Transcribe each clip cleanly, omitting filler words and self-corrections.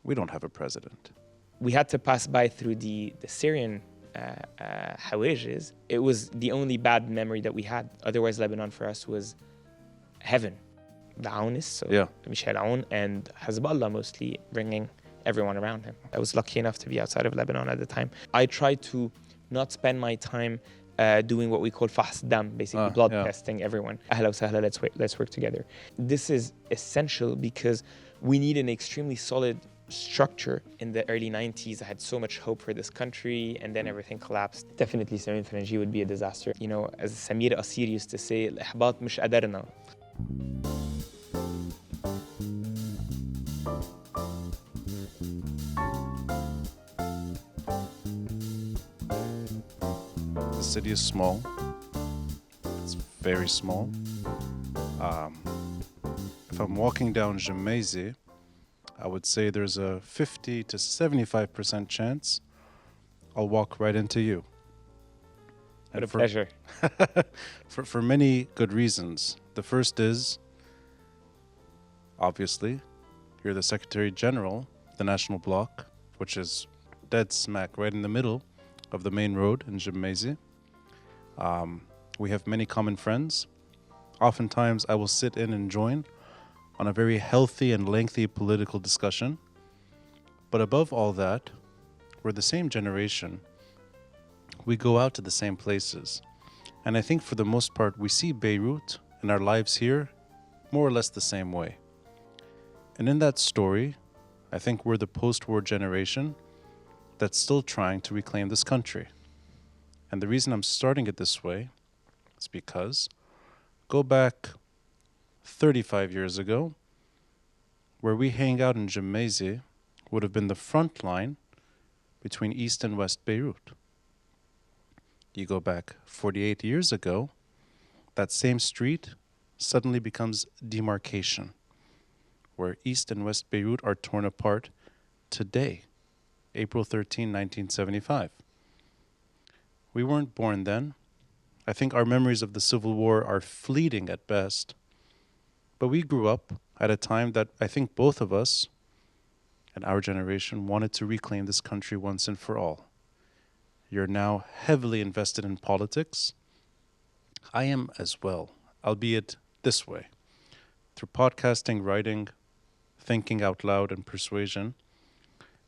We don't have a president. We had to pass by through the Syrian Hawages. It was the only bad memory that we had. Otherwise, Lebanon for us was heaven. The Aounis, so Michel Helou and Hezbollah mostly bringing everyone around him. I was lucky enough to be outside of Lebanon at the time. I tried to not spend my time doing what we call fahs dam, basically blood testing everyone. Ahla wa sahla, let's work together. This is essential because we need an extremely solid structure. In the early 90s, I had so much hope for this country, and then everything collapsed. Definitely Samir Franji would be a disaster. You know, as Samir Asir used to say, الإحباط مش قدرنا. The city is small. It's very small. If I'm walking down Jemezi, I would say there's a 50 to 75% chance I'll walk right into you. What a pleasure. For many good reasons. The first is, obviously, you're the Secretary General of the National Bloc, which is dead smack right in the middle of the main road in Jemezi. We have many common friends. Oftentimes, I will sit in and join on a very healthy and lengthy political discussion. But above all that, we're the same generation. We go out to the same places. And I think for the most part, we see Beirut and our lives here more or less the same way. And in that story, I think we're the post-war generation that's still trying to reclaim this country. And the reason I'm starting it this way is because go back 35 years ago, where we hang out in Jemezi would have been the front line between East and West Beirut. You go back 48 years ago, that same street suddenly becomes demarcation, where East and West Beirut are torn apart today, April 13, 1975. We weren't born then. I think our memories of the Civil War are fleeting at best. But we grew up at a time that I think both of us and our generation wanted to reclaim this country once and for all. You're now heavily invested in politics. I am as well, albeit this way, through podcasting, writing, thinking out loud, and persuasion.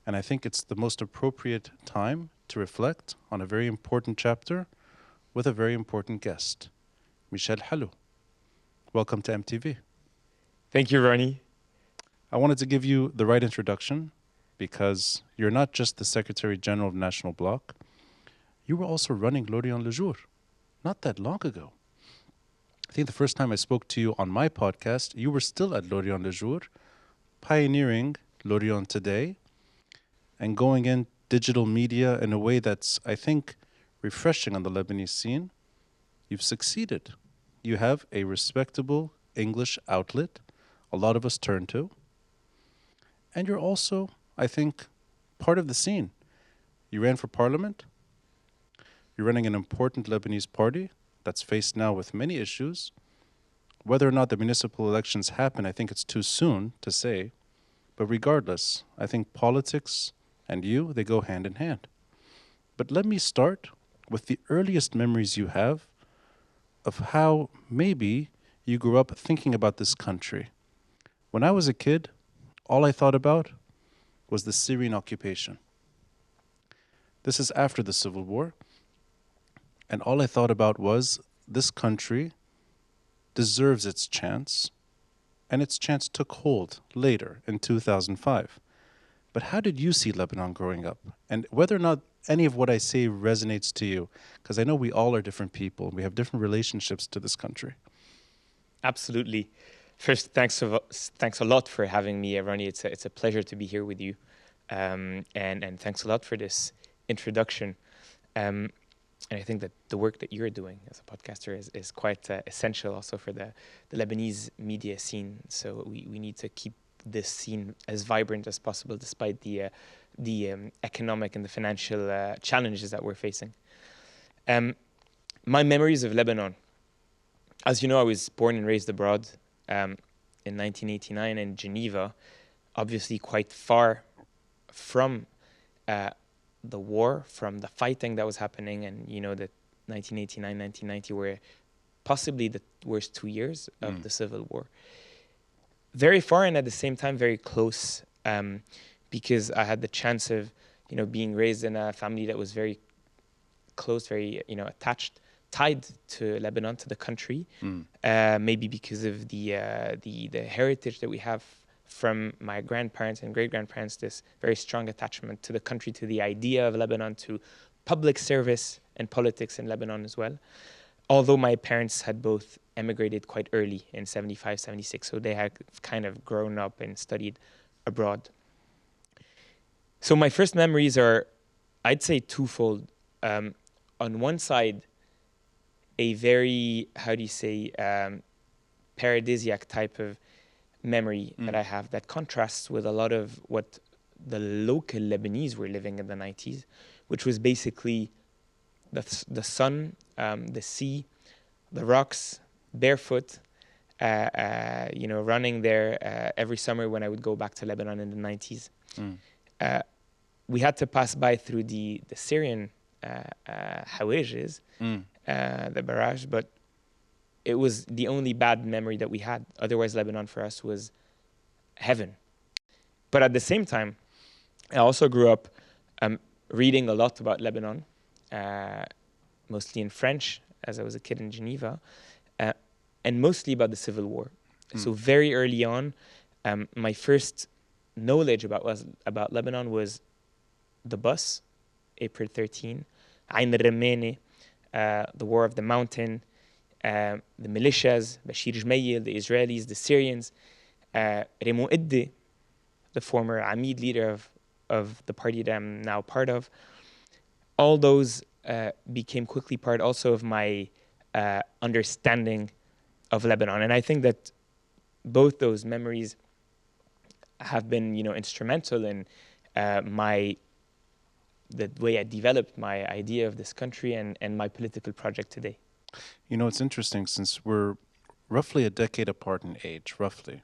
And I think it's the most appropriate time to reflect on a very important chapter with a very important guest, Michel Helou. Welcome to MTV. Thank you, Ronnie. I wanted to give you the right introduction because you're not just the Secretary General of National Bloc. You were also running Lorient Le Jour not that long ago. I think the first time I spoke to you on my podcast, you were still at Lorient Le Jour, pioneering Lorient Today and going in digital media in a way that's, I think, refreshing on the Lebanese scene. You've succeeded. You have a respectable English outlet a lot of us turn to. And you're also, I think, part of the scene. You ran for parliament. You're running an important Lebanese party that's faced now with many issues. Whether or not the municipal elections happen, I think it's too soon to say. But regardless, I think politics and you, they go hand in hand. But let me start with the earliest memories you have of how maybe you grew up thinking about this country. When I was a kid, all I thought about was the Syrian occupation. This is after the Civil War. And all I thought about was this country deserves its chance. And its chance took hold later in 2005. But how did you see Lebanon growing up? And whether or not any of what I say resonates to you, because I know we all are different people. We have different relationships to this country. Absolutely. First, thanks a lot for having me, Ronnie. It's a pleasure to be here with you. And thanks a lot for this introduction. And I think that the work that you're doing as a podcaster is quite essential also for the Lebanese media scene. So we need to keep this scene as vibrant as possible despite the economic and the financial challenges that we're facing. My memories of Lebanon. As you know, I was born and raised abroad in 1989 in Geneva, obviously quite far from the war, from the fighting that was happening, and the 1989, 1990 were possibly the worst 2 years of the Civil War. Very far and at the same time very close, because I had the chance of being raised in a family that was very close, very attached, tied to Lebanon, to the country. Maybe because of the heritage that we have from my grandparents and great-grandparents, this very strong attachment to the country, to the idea of Lebanon, to public service and politics in Lebanon as well. Although my parents had both emigrated quite early in 75, 76, so they had kind of grown up and studied abroad. So my first memories are, I'd say, twofold. On one side, a very, paradisiac type of memory that I have that contrasts with a lot of what the local Lebanese were living in the 90s, which was basically the sun, the sea, the rocks, barefoot, running there every summer when I would go back to Lebanon in the 90s. We had to pass by through the Syrian hawages, the barrage, but it was the only bad memory that we had. Otherwise, Lebanon for us was heaven. But at the same time, I also grew up reading a lot about Lebanon, mostly in French, as I was a kid in Geneva, and mostly about the Civil War. So very early on, my first knowledge about Lebanon was the bus, April 13, Ain al-Ramene, the War of the Mountain, the militias, Bashir Jmeil, the Israelis, the Syrians, Raymond Idde, the former Amid leader of the party that I'm now part of. All those became quickly part also of my understanding of Lebanon. And I think that both those memories have been, instrumental in the way I developed my idea of this country and my political project today. It's interesting, since we're roughly a decade apart in age, roughly.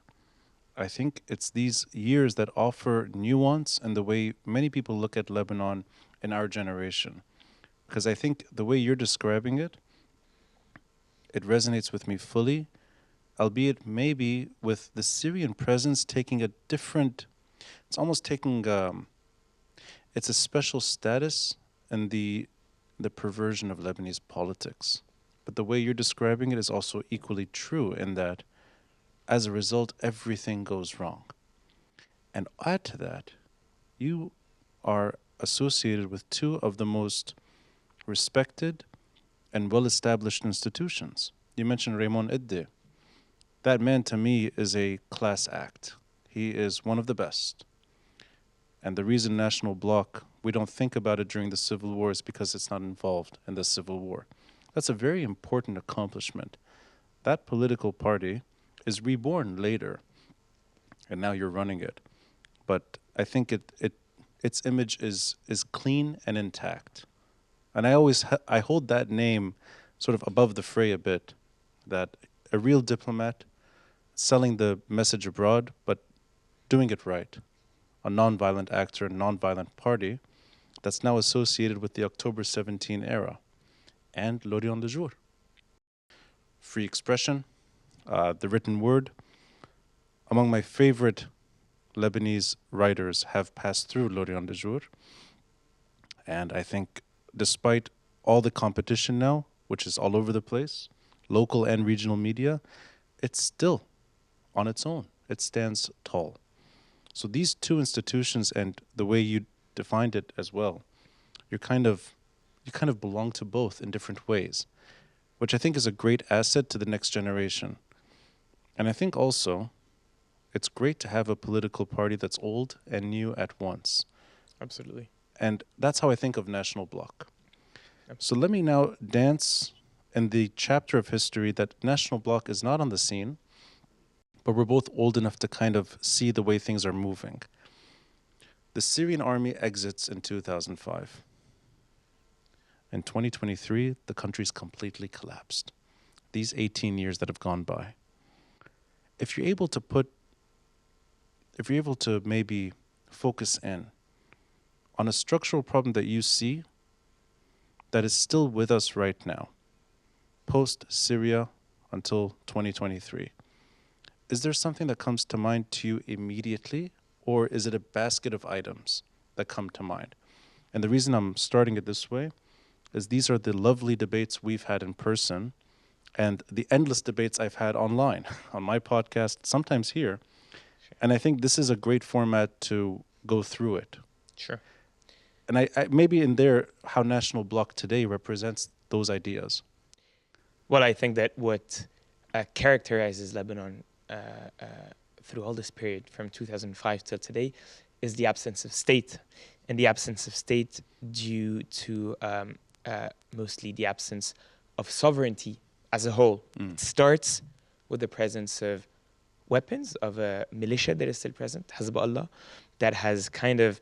I think it's these years that offer nuance in the way many people look at Lebanon in our generation. Because I think the way you're describing it, it resonates with me fully, albeit maybe with the Syrian presence taking a different, it's almost taking, it's a special status in the perversion of Lebanese politics. But the way you're describing it is also equally true in that, as a result, everything goes wrong. And add to that, you are associated with two of the most respected and well-established institutions. You mentioned Raymond Idde. That man, to me, is a class act. He is one of the best. And the reason National Bloc, we don't think about it during the Civil War, is because it's not involved in the Civil War. That's a very important accomplishment. That political party is reborn later, and now you're running it. But I think its image is clean and intact. And I hold that name sort of above the fray a bit, that a real diplomat selling the message abroad, but doing it right. A nonviolent actor, a nonviolent party that's now associated with the October 17 era and l'Orient du jour. Free expression, the written word. Among my favorite Lebanese writers have passed through l'Orient du jour. And I think despite all the competition now, which is all over the place, local and regional media, it's still on its own. It stands tall. So these two institutions, and the way you defined it as well, you kind of belong to both in different ways, which I think is a great asset to the next generation. And I think also it's great to have a political party that's old and new at once. Absolutely. And that's how I think of National Bloc. So let me now dance in the chapter of history that National Bloc is not on the scene, but we're both old enough to kind of see the way things are moving. The Syrian army exits in 2005. In 2023, the country's completely collapsed. These 18 years that have gone by. If you're able to maybe focus in on a structural problem that you see that is still with us right now, post Syria until 2023. Is there something that comes to mind to you immediately, or is it a basket of items that come to mind? And the reason I'm starting it this way is these are the lovely debates we've had in person and the endless debates I've had online, on my podcast, sometimes here. Sure. And I think this is a great format to go through it. Sure. And I maybe in there, how National Bloc today represents those ideas. Well, I think that what characterizes Lebanon through all this period from 2005 till today is the absence of state, and the absence of state due to mostly the absence of sovereignty as a whole. It starts with the presence of weapons, of a militia that is still present, Hezbollah, that has kind of,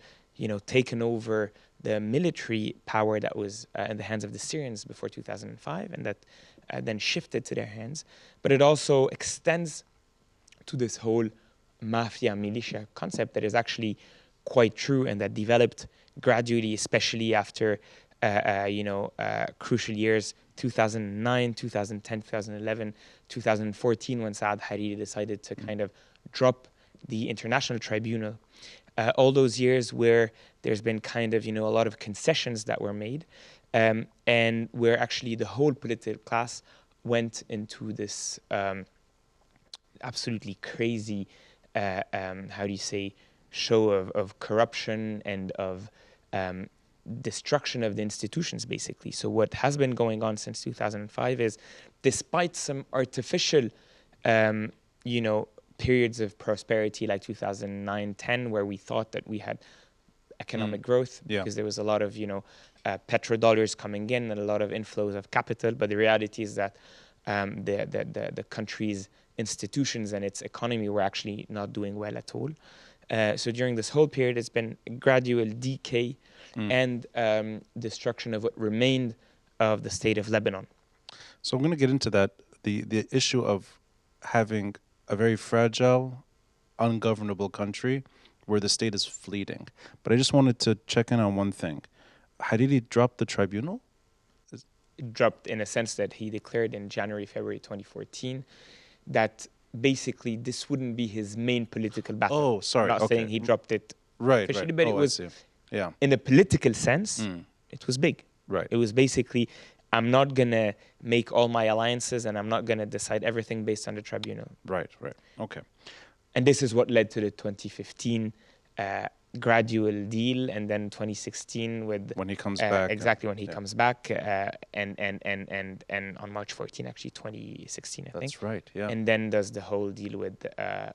taken over the military power that was in the hands of the Syrians before 2005, and that then shifted to their hands. But it also extends to this whole mafia militia concept that is actually quite true and that developed gradually, especially after crucial years 2009, 2010, 2011, 2014, when Saad Hariri decided to kind of drop the International Tribunal. All those years where there's been kind of, a lot of concessions that were made, and where actually the whole political class went into this absolutely crazy, show of corruption and of destruction of the institutions, basically. So what has been going on since 2005 is, despite some artificial, periods of prosperity like 2009-10, where we thought that we had economic growth because there was a lot of, petrodollars coming in and a lot of inflows of capital. But the reality is that the country's institutions and its economy were actually not doing well at all. So during this whole period, it's been gradual decay and destruction of what remained of the state of Lebanon. So I'm going to get into that, the issue of having a very fragile, ungovernable country where the state is fleeting. But I just wanted to check in on one thing. Hariri dropped the tribunal? It dropped in a sense that he declared in January, February 2014 that basically this wouldn't be his main political battle. Oh, sorry. I'm not saying he dropped it officially, but it was, in a political sense, it was big. Right. It was basically, I'm not going to make all my alliances and I'm not going to decide everything based on the tribunal. Right. Okay. And this is what led to the 2015 gradual deal, and then 2016 with when he comes back. Exactly, when he comes back, and on March 14, actually 2016, I think. That's right, yeah. And then does the whole deal with the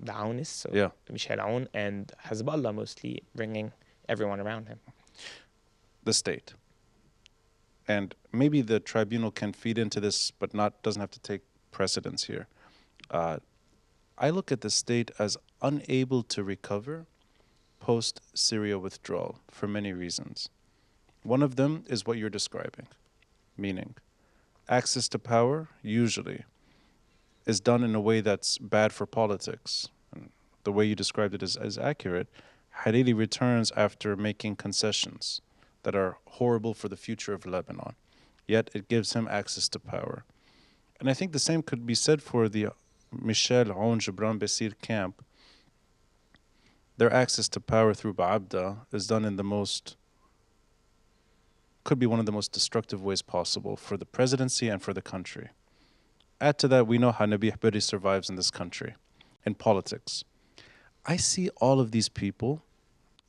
Aounis, so Michel Helou and Hezbollah, mostly bringing everyone around him. The state. And maybe the tribunal can feed into this, but doesn't have to take precedence here. I look at the state as unable to recover post-Syria withdrawal for many reasons. One of them is what you're describing, meaning access to power usually is done in a way that's bad for politics. And the way you described it is accurate. Hariri returns after making concessions that are horrible for the future of Lebanon, yet it gives him access to power. And I think the same could be said for the Michel Helou Gibran Basir camp. Their access to power through Baabda is done in could be one of the most destructive ways possible for the presidency and for the country. Add to that, we know how Nabih Berri survives in this country, in politics. I see all of these people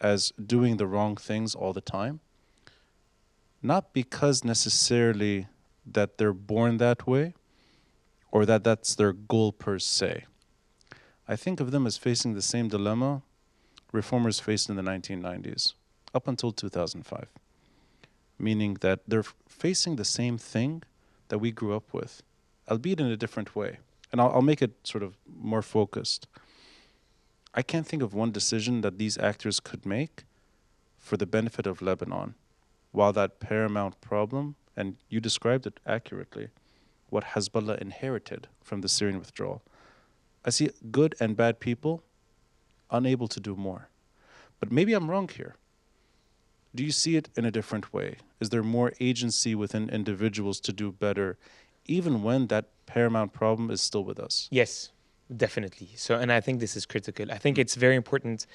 as doing the wrong things all the time, not because necessarily that they're born that way or that that's their goal per se. I think of them as facing the same dilemma reformers faced in the 1990s, up until 2005. Meaning that they're facing the same thing that we grew up with, albeit in a different way. And I'll make it sort of more focused. I can't think of one decision that these actors could make for the benefit of Lebanon, while that paramount problem, and you described it accurately, what Hezbollah inherited from the Syrian withdrawal. I see good and bad people unable to do more. But maybe I'm wrong here. do you see it in a different way? Is there more agency within individuals to do better, even when that paramount problem is still with us? Yes, definitely. So, and I think this is critical. I think it's very important,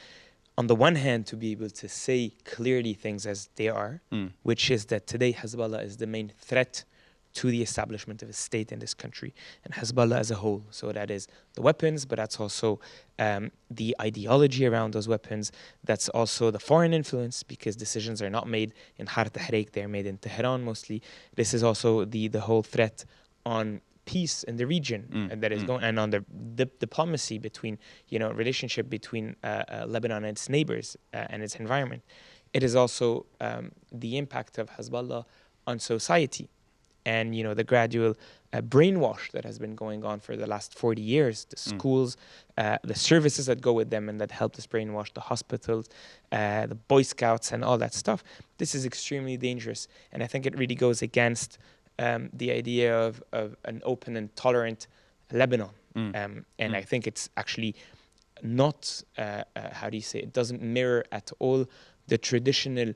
on the one hand, to be able to say clearly things as they are, which is that today Hezbollah is the main threat to the establishment of a state in this country, and Hezbollah as a whole. So that is the weapons, but that's also the ideology around those weapons. That's also the foreign influence, because decisions are not made in Har Tahrik, they're made in Tehran mostly. This is also the whole threat on peace in the region that is going, and on the diplomacy between, relationship between Lebanon and its neighbors and its environment. It is also the impact of Hezbollah on society, and the gradual brainwash that has been going on for the last 40 years. The schools, the services that go with them and that help us brainwash, the hospitals, the Boy Scouts, and all that stuff. This is extremely dangerous, and I think it really goes against the idea of an open and tolerant Lebanon. And I think it's actually not, it doesn't mirror at all the traditional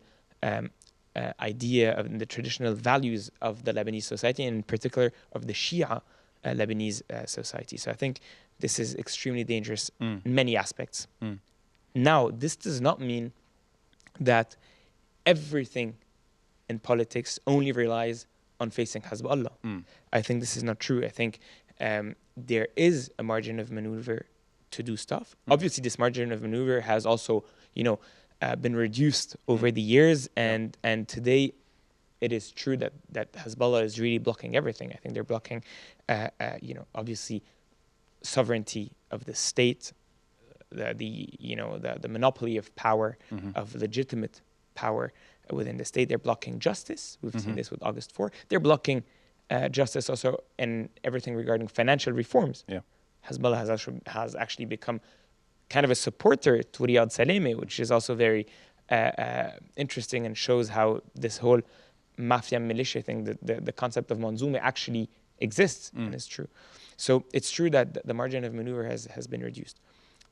idea of the traditional values of the Lebanese society, and in particular of the Shia Lebanese society. So I think this is extremely dangerous in many aspects. Now, this does not mean that everything in politics only relies on facing Hezbollah. I think this is not true. I think there is a margin of maneuver to do stuff. Obviously, this margin of maneuver has also, been reduced over the years, and today it is true that Hezbollah is really blocking everything. I think they're blocking, obviously, sovereignty of the state, the monopoly of power, of legitimate power within the state. They're blocking justice. We've seen this with August 4. They're blocking justice also in everything regarding financial reforms. Hezbollah has actually become kind of a supporter to Riyad Salemi, which is also very interesting, and shows how this whole mafia militia thing, the concept of manzouma, actually exists and is true. So it's true that the margin of maneuver has been reduced.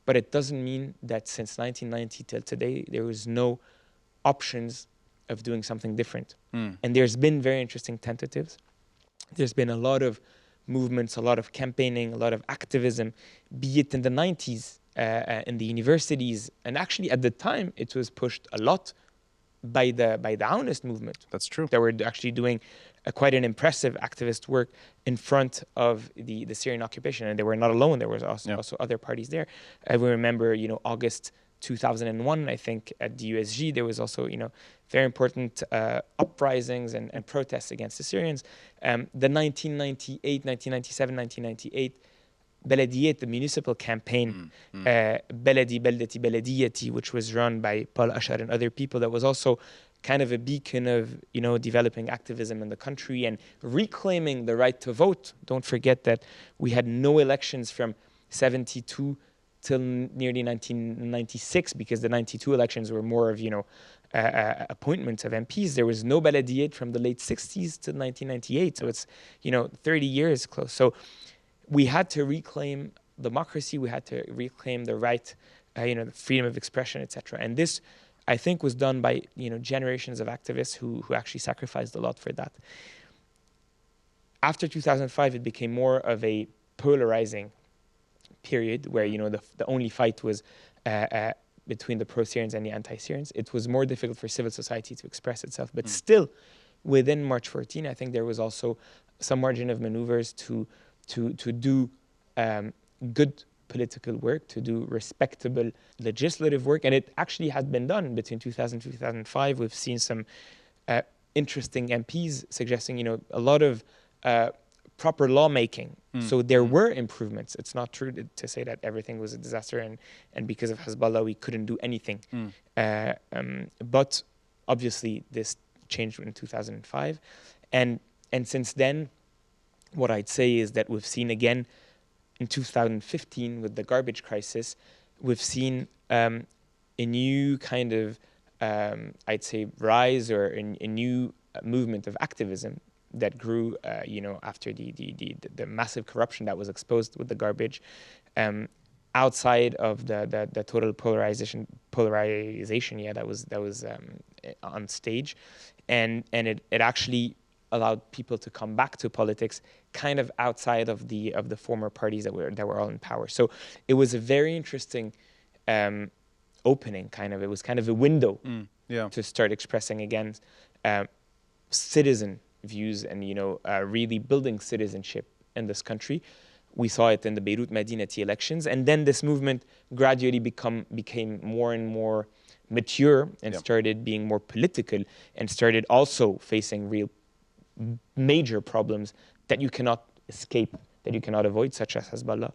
But it doesn't mean that since 1990 till today, there was no options of doing something different. And there's been very interesting tentatives. There's been a lot of movements, a lot of campaigning, a lot of activism, be it in the 90s, in the universities, and actually at the time it was pushed a lot by the Aounist movement. That's true. That were actually doing quite an impressive activist work in front of the Syrian occupation, and they were not alone. There was also other parties there. I remember, August 2001, I think at the USG, there was also, very important uprisings and protests against the Syrians. The 1998, 1997, 1998 Belediyet, the municipal campaign, Beledi Beldeti Belediyeti, which was run by Paul Ashar and other people, that was also kind of a beacon of, developing activism in the country and reclaiming the right to vote. Don't forget that we had no elections from 72 till nearly 1996, because the 92 elections were more of, appointments of MPs. There was no Belediyet from the late 60s to 1998. So it's, 30 years close. So we had to reclaim democracy. We had to reclaim the right, the freedom of expression, etc. And this, I think, was done by, generations of activists who actually sacrificed a lot for that. After 2005, it became more of a polarizing period where, the only fight was between the pro-Syrians and the anti-Syrians. It was more difficult for civil society to express itself. But still, within March 14, I think there was also some margin of maneuvers to do good political work, to do respectable legislative work. And it actually has been done between 2000 and 2005. We've seen some interesting MPs suggesting, a lot of proper lawmaking. So there were improvements. It's not true to say that everything was a disaster and because of Hezbollah we couldn't do anything. But obviously this changed in 2005. And since then, what I'd say is that we've seen again in 2015 with the garbage crisis, we've seen a new kind of, I'd say, rise or a new movement of activism that grew, after the massive corruption that was exposed with the garbage. outside of the total polarization that was on stage, and it actually allowed people to come back to politics kind of outside of the former parties that were all in power. So it was a very interesting opening, kind of. It was kind of a window to start expressing again citizen views and really building citizenship in this country. We saw it in the Beirut Madinati elections, and then this movement gradually became more and more mature and started being more political and started also facing real major problems that you cannot escape, that you cannot avoid, such as Hezbollah.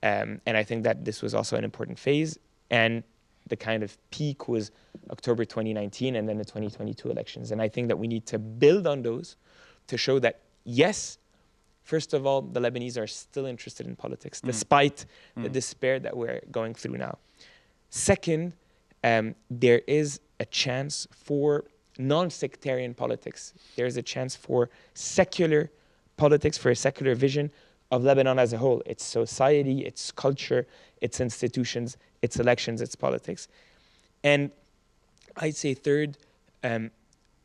And I think that this was also an important phase. And the kind of peak was October 2019 and then the 2022 elections. And I think that we need to build on those to show that, yes, first of all, the Lebanese are still interested in politics, despite the despair that we're going through now. Second, there is a chance for non-sectarian politics. There's a chance for secular politics, for a secular vision of Lebanon as a whole. Its society, its culture, its institutions, its elections, its politics. And I'd say third,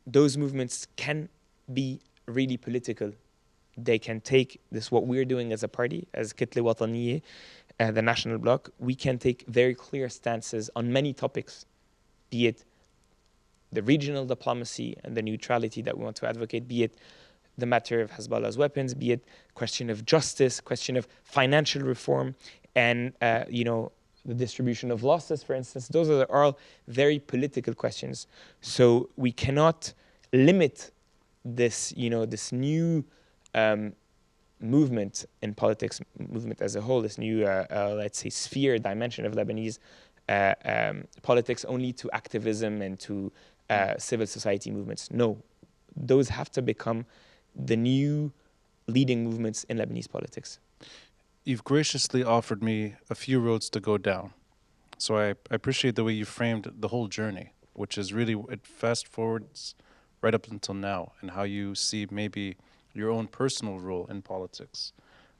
those movements can be really political. They can take this, what we're doing as a party, as Kitle Wataniye, the National Bloc, we can take very clear stances on many topics, be it the regional diplomacy and the neutrality that we want to advocate, be it the matter of Hezbollah's weapons, be it question of justice, question of financial reform, and the distribution of losses, for instance. Those are all very political questions. So we cannot limit this, this new movement in politics, movement as a whole, this new, let's say, sphere, dimension of Lebanese politics only to activism and to civil society movements. No, those have to become the new leading movements in Lebanese politics. You've graciously offered me a few roads to go down. So I appreciate the way you framed the whole journey, which is really, it fast forwards right up until now and how you see maybe your own personal role in politics.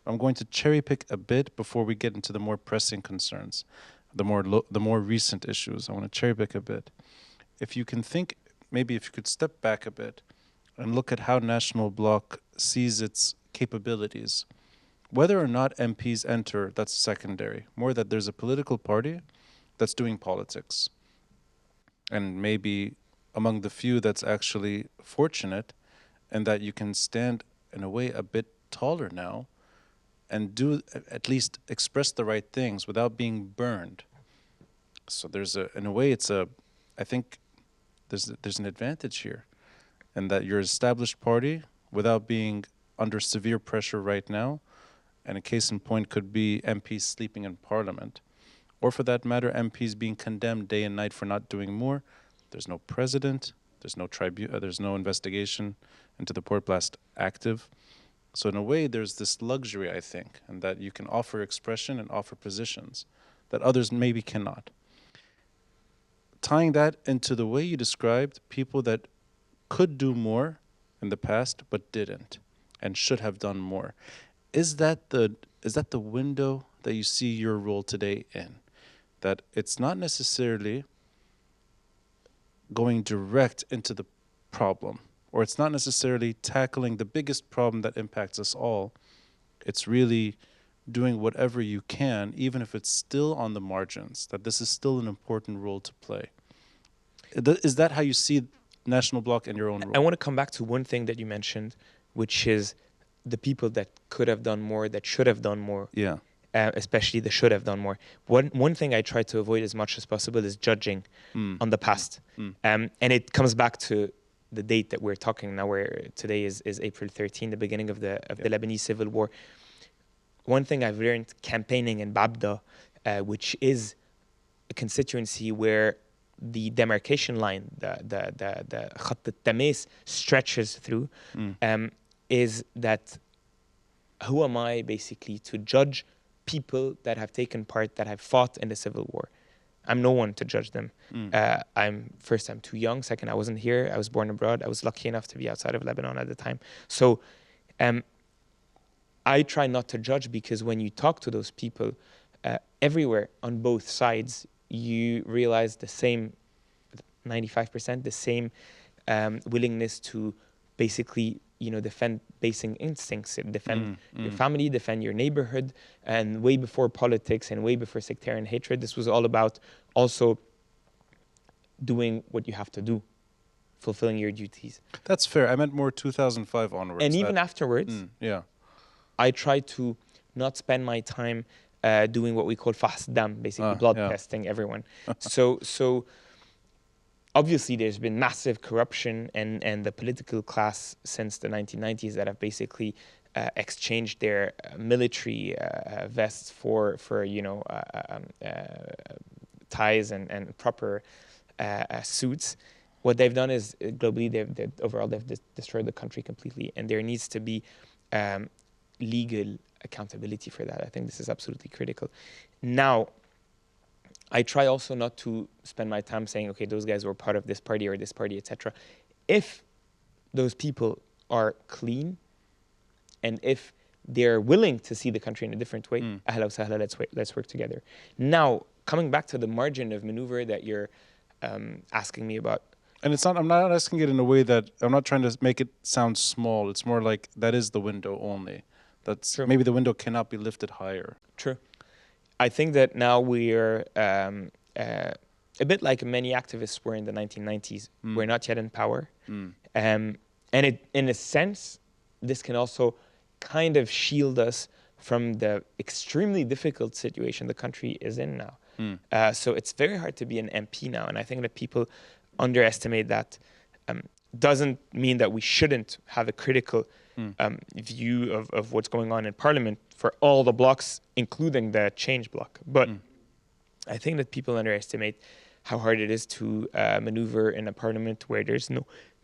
I'm going to cherry pick a bit before we get into the more pressing concerns, the more recent issues. I want to cherry pick a bit. If you can think, maybe if you could step back a bit and look at how National Bloc sees its capabilities. Whether or not MPs enter, that's secondary. More that there's a political party that's doing politics. And maybe among the few that's actually fortunate, and that you can stand in a way a bit taller now and do at least express the right things without being burned. So in a way, I think there's an advantage here, and that you're an established party without being under severe pressure right now. And a case in point could be MPs sleeping in Parliament, or for that matter, MPs being condemned day and night for not doing more. There's no president, there's no investigation into the port blast active. So in a way, there's this luxury, I think, and that you can offer expression and offer positions that others maybe cannot. Tying that into the way you described people that could do more in the past but didn't and should have done more. Is that the window that you see your role today in? That it's not necessarily going direct into the problem, or it's not necessarily tackling the biggest problem that impacts us all. It's really doing whatever you can, even if it's still on the margins, that this is still an important role to play. Is that how you see National Bloc and your own role? I want to come back to one thing that you mentioned, which is the people that could have done more, that should have done more. Yeah. Especially the should have done more. One thing I try to avoid as much as possible is judging on the past. And it comes back to the date that we're talking now, where today is April 13, the beginning of the Lebanese civil war. One thing I've learned campaigning in Baabda, which is a constituency where the demarcation line, the Khatt al-Tamis stretches through, is that who am I basically to judge people that have taken part, that have fought in the civil war? I'm no one to judge them. I'm too young. Second, I wasn't here. I was born abroad. I was lucky enough to be outside of Lebanon at the time. So I try not to judge, because when you talk to those people, everywhere on both sides, you realize the same 95%, the same willingness to basically, defend basic instincts, defend your family, defend your neighborhood, and way before politics and way before sectarian hatred, this was all about also doing what you have to do, fulfilling your duties. That's fair. I meant more 2005 onwards. And even afterwards, I try to not spend my time doing what we call fahs dam, basically blood testing everyone. So obviously there's been massive corruption and the political class since the 1990s that have basically exchanged their military vests for ties and proper suits. What they've done is globally they've destroyed the country completely, and there needs to be legal accountability for that. I think this is absolutely critical. Now, I try also not to spend my time saying, okay, those guys were part of this party or this party, etc. If those people are clean, and if they're willing to see the country in a different way, ahla wa sahla, let's work together. Now, coming back to the margin of maneuver that you're asking me about. And it's not, I'm not asking it in a way that, I'm not trying to make it sound small. It's more like that is the window only. That's true. Maybe the window cannot be lifted higher. True. I think that now we're a bit like many activists were in the 1990s. We're not yet in power. And in a sense, this can also kind of shield us from the extremely difficult situation the country is in now. So it's very hard to be an MP now. And I think that people underestimate that. Doesn't mean that we shouldn't have a critical view of what's going on in Parliament for all the blocks, including the Change bloc. But I think that people underestimate how hard it is to maneuver in a Parliament where there's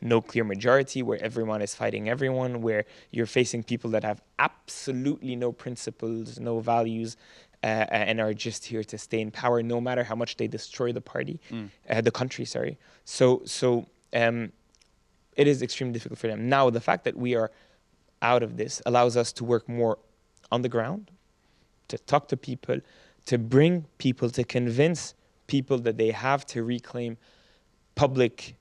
no clear majority, where everyone is fighting everyone, where you're facing people that have absolutely no principles, no values, and are just here to stay in power, no matter how much they destroy the party, the country, sorry. So it is extremely difficult for them. Now, the fact that we are out of this allows us to work more on the ground, to talk to people, to bring people, to convince people that they have to reclaim public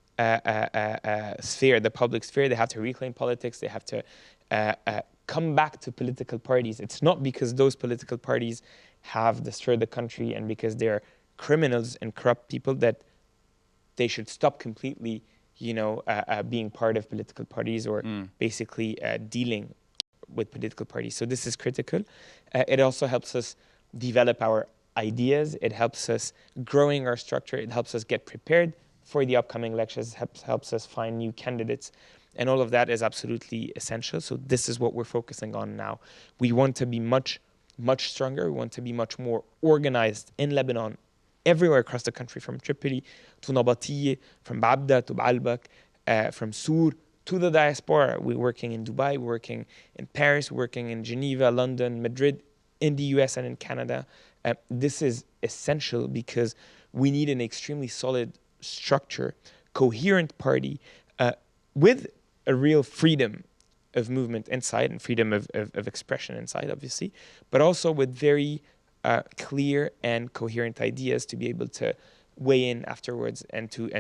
sphere, the public sphere. They have to reclaim politics. They have to come back to political parties. It's not because those political parties have destroyed the country and because they're criminals and corrupt people that they should stop completely, being part of political parties or basically dealing with political parties. So this is critical. It also helps us develop our ideas. It helps us growing our structure. It helps us get prepared for the upcoming elections. Helps us find new candidates. And all of that is absolutely essential. So this is what we're focusing on now. We want to be much, much stronger. We want to be much more organized in Lebanon, everywhere across the country, from Tripoli to Nabatieh, from Baabda to Baalbek, from Sur to the diaspora. We're working in Dubai, we're working in Paris, we're working in Geneva, London, Madrid, in the US and in Canada. This is essential because we need an extremely solid structure, coherent party with a real freedom of movement inside and freedom of expression inside, obviously, but also with very clear and coherent ideas to be able to weigh in afterwards and to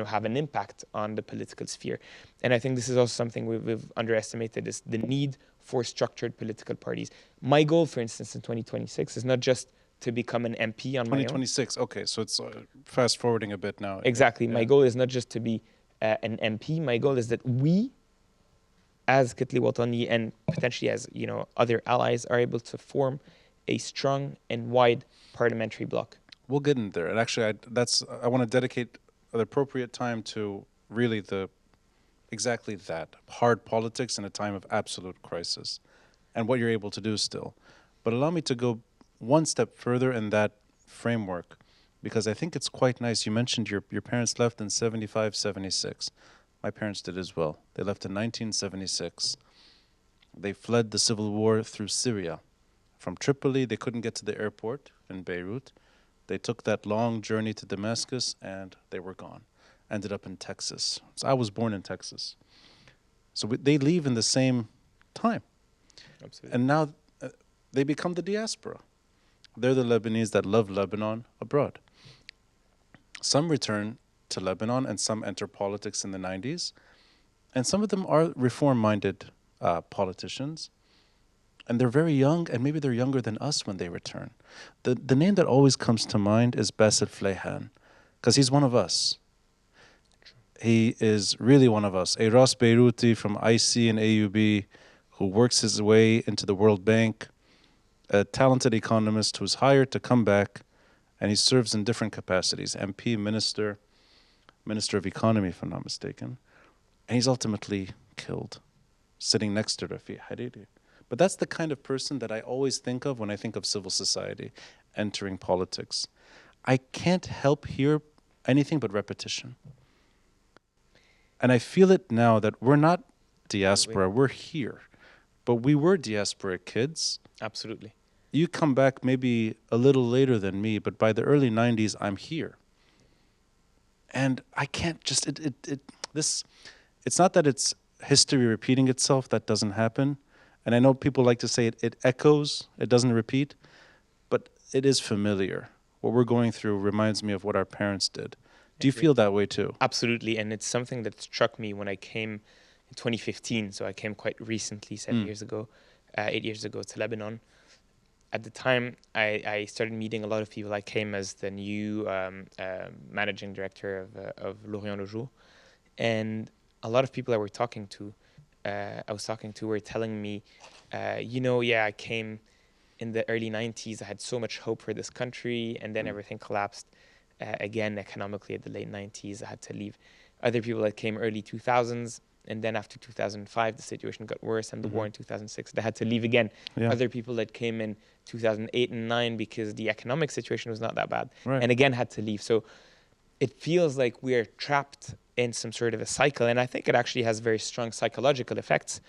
have an impact on the political sphere. And I think this is also something we've underestimated, is the need for structured political parties. My goal, for instance, in 2026 is not just to become an MP on my own. 2026, okay, so it's fast forwarding a bit now. Exactly. My goal is not just to be an MP. My goal is that we, as Kitli Watani and potentially as other allies, are able to form a strong and wide parliamentary bloc. We'll get in there. And actually, I want to dedicate an appropriate time to really exactly that, hard politics in a time of absolute crisis and what you're able to do still. But allow me to go one step further in that framework, because I think it's quite nice. You mentioned your parents left in 75, 76. My parents did as well. They left in 1976. They fled the civil war through Syria. From Tripoli, they couldn't get to the airport in Beirut. They took that long journey to Damascus, and they were gone. Ended up in Texas. So I was born in Texas. So they leave in the same time. Absolutely. And now they become the diaspora. They're the Lebanese that love Lebanon abroad. Some return to Lebanon and some enter politics in the 90s. And some of them are reform-minded politicians. And they're very young, and maybe they're younger than us when they return. The name that always comes to mind is Bassel Fleihan, because he's one of us. He is really one of us. A Ras Beiruti from IC and AUB who works his way into the World Bank, a talented economist who's hired to come back, and he serves in different capacities, MP, Minister of Economy, if I'm not mistaken. And he's ultimately killed, sitting next to Rafiq Hariri. But that's the kind of person that I always think of when I think of civil society entering politics. I can't help hear anything but repetition. And I feel it now that we're not diaspora, we're here. But we were diaspora kids. Absolutely. You come back maybe a little later than me, but by the early 90s, I'm here. And I can't just, it's not that it's history repeating itself, that doesn't happen. And I know people like to say it echoes, it doesn't repeat, but it is familiar. What we're going through reminds me of what our parents did. Do you feel that way too? Absolutely, and it's something that struck me when I came in 2015, so I came quite recently, 8 years ago to Lebanon. At the time, I started meeting a lot of people. I came as the new managing director of L'Orient Le Jour, and a lot of people I was talking to were telling me, I came in the early 90s. I had so much hope for this country, and then everything collapsed again economically at the late 90s. I had to leave. Other people that came early 2000s, and then after 2005, the situation got worse, and the war in 2006, they had to leave again. Yeah. Other people that came in 2008 and 9 because the economic situation was not that bad, right. and again had to leave. So it feels like we're trapped in some sort of a cycle, and I think it actually has very strong psychological effects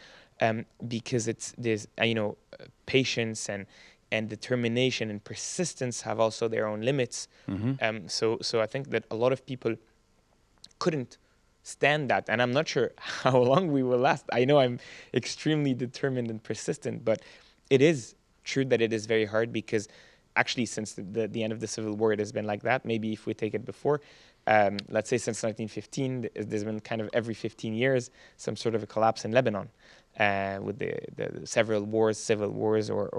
because there's patience and determination and persistence have also their own limits. So I think that a lot of people couldn't stand that, and I'm not sure how long we will last. I know I'm extremely determined and persistent, but it is true that it is very hard because actually since the end of the Civil War, it has been like that. Maybe if we take it before, let's say since 1915, there's been kind of every 15 years some sort of a collapse in Lebanon with the several wars, civil wars, or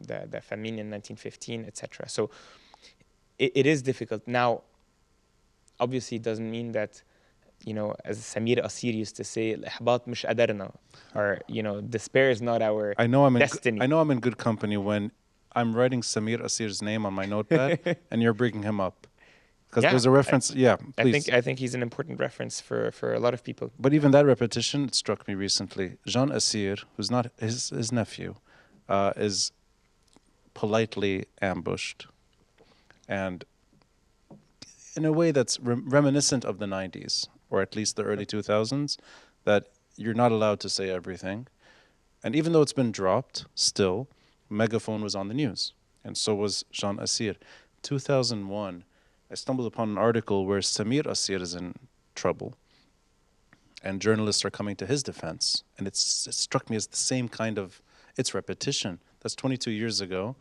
the famine in 1915, etc. So it is difficult. Now, obviously, it doesn't mean that, as Samir Asir used to say, "Ihbat mish qadarna," or despair is not our destiny. I know I'm in good company when I'm writing Samir Asir's name on my notepad and you're bringing him up. Because there's a reference. Please. I think he's an important reference for a lot of people. But even that repetition, it struck me recently. Jean Asir, who's not his nephew, is politely ambushed. And in a way that's reminiscent of the 90s, or at least the early 2000s, that you're not allowed to say everything. And even though it's been dropped, still, Megaphone was on the news. And so was Jean Asir. 2001, I stumbled upon an article where Samir Asir is in trouble. And journalists are coming to his defense. And it struck me as the same kind of, it's repetition. That's 22 years ago.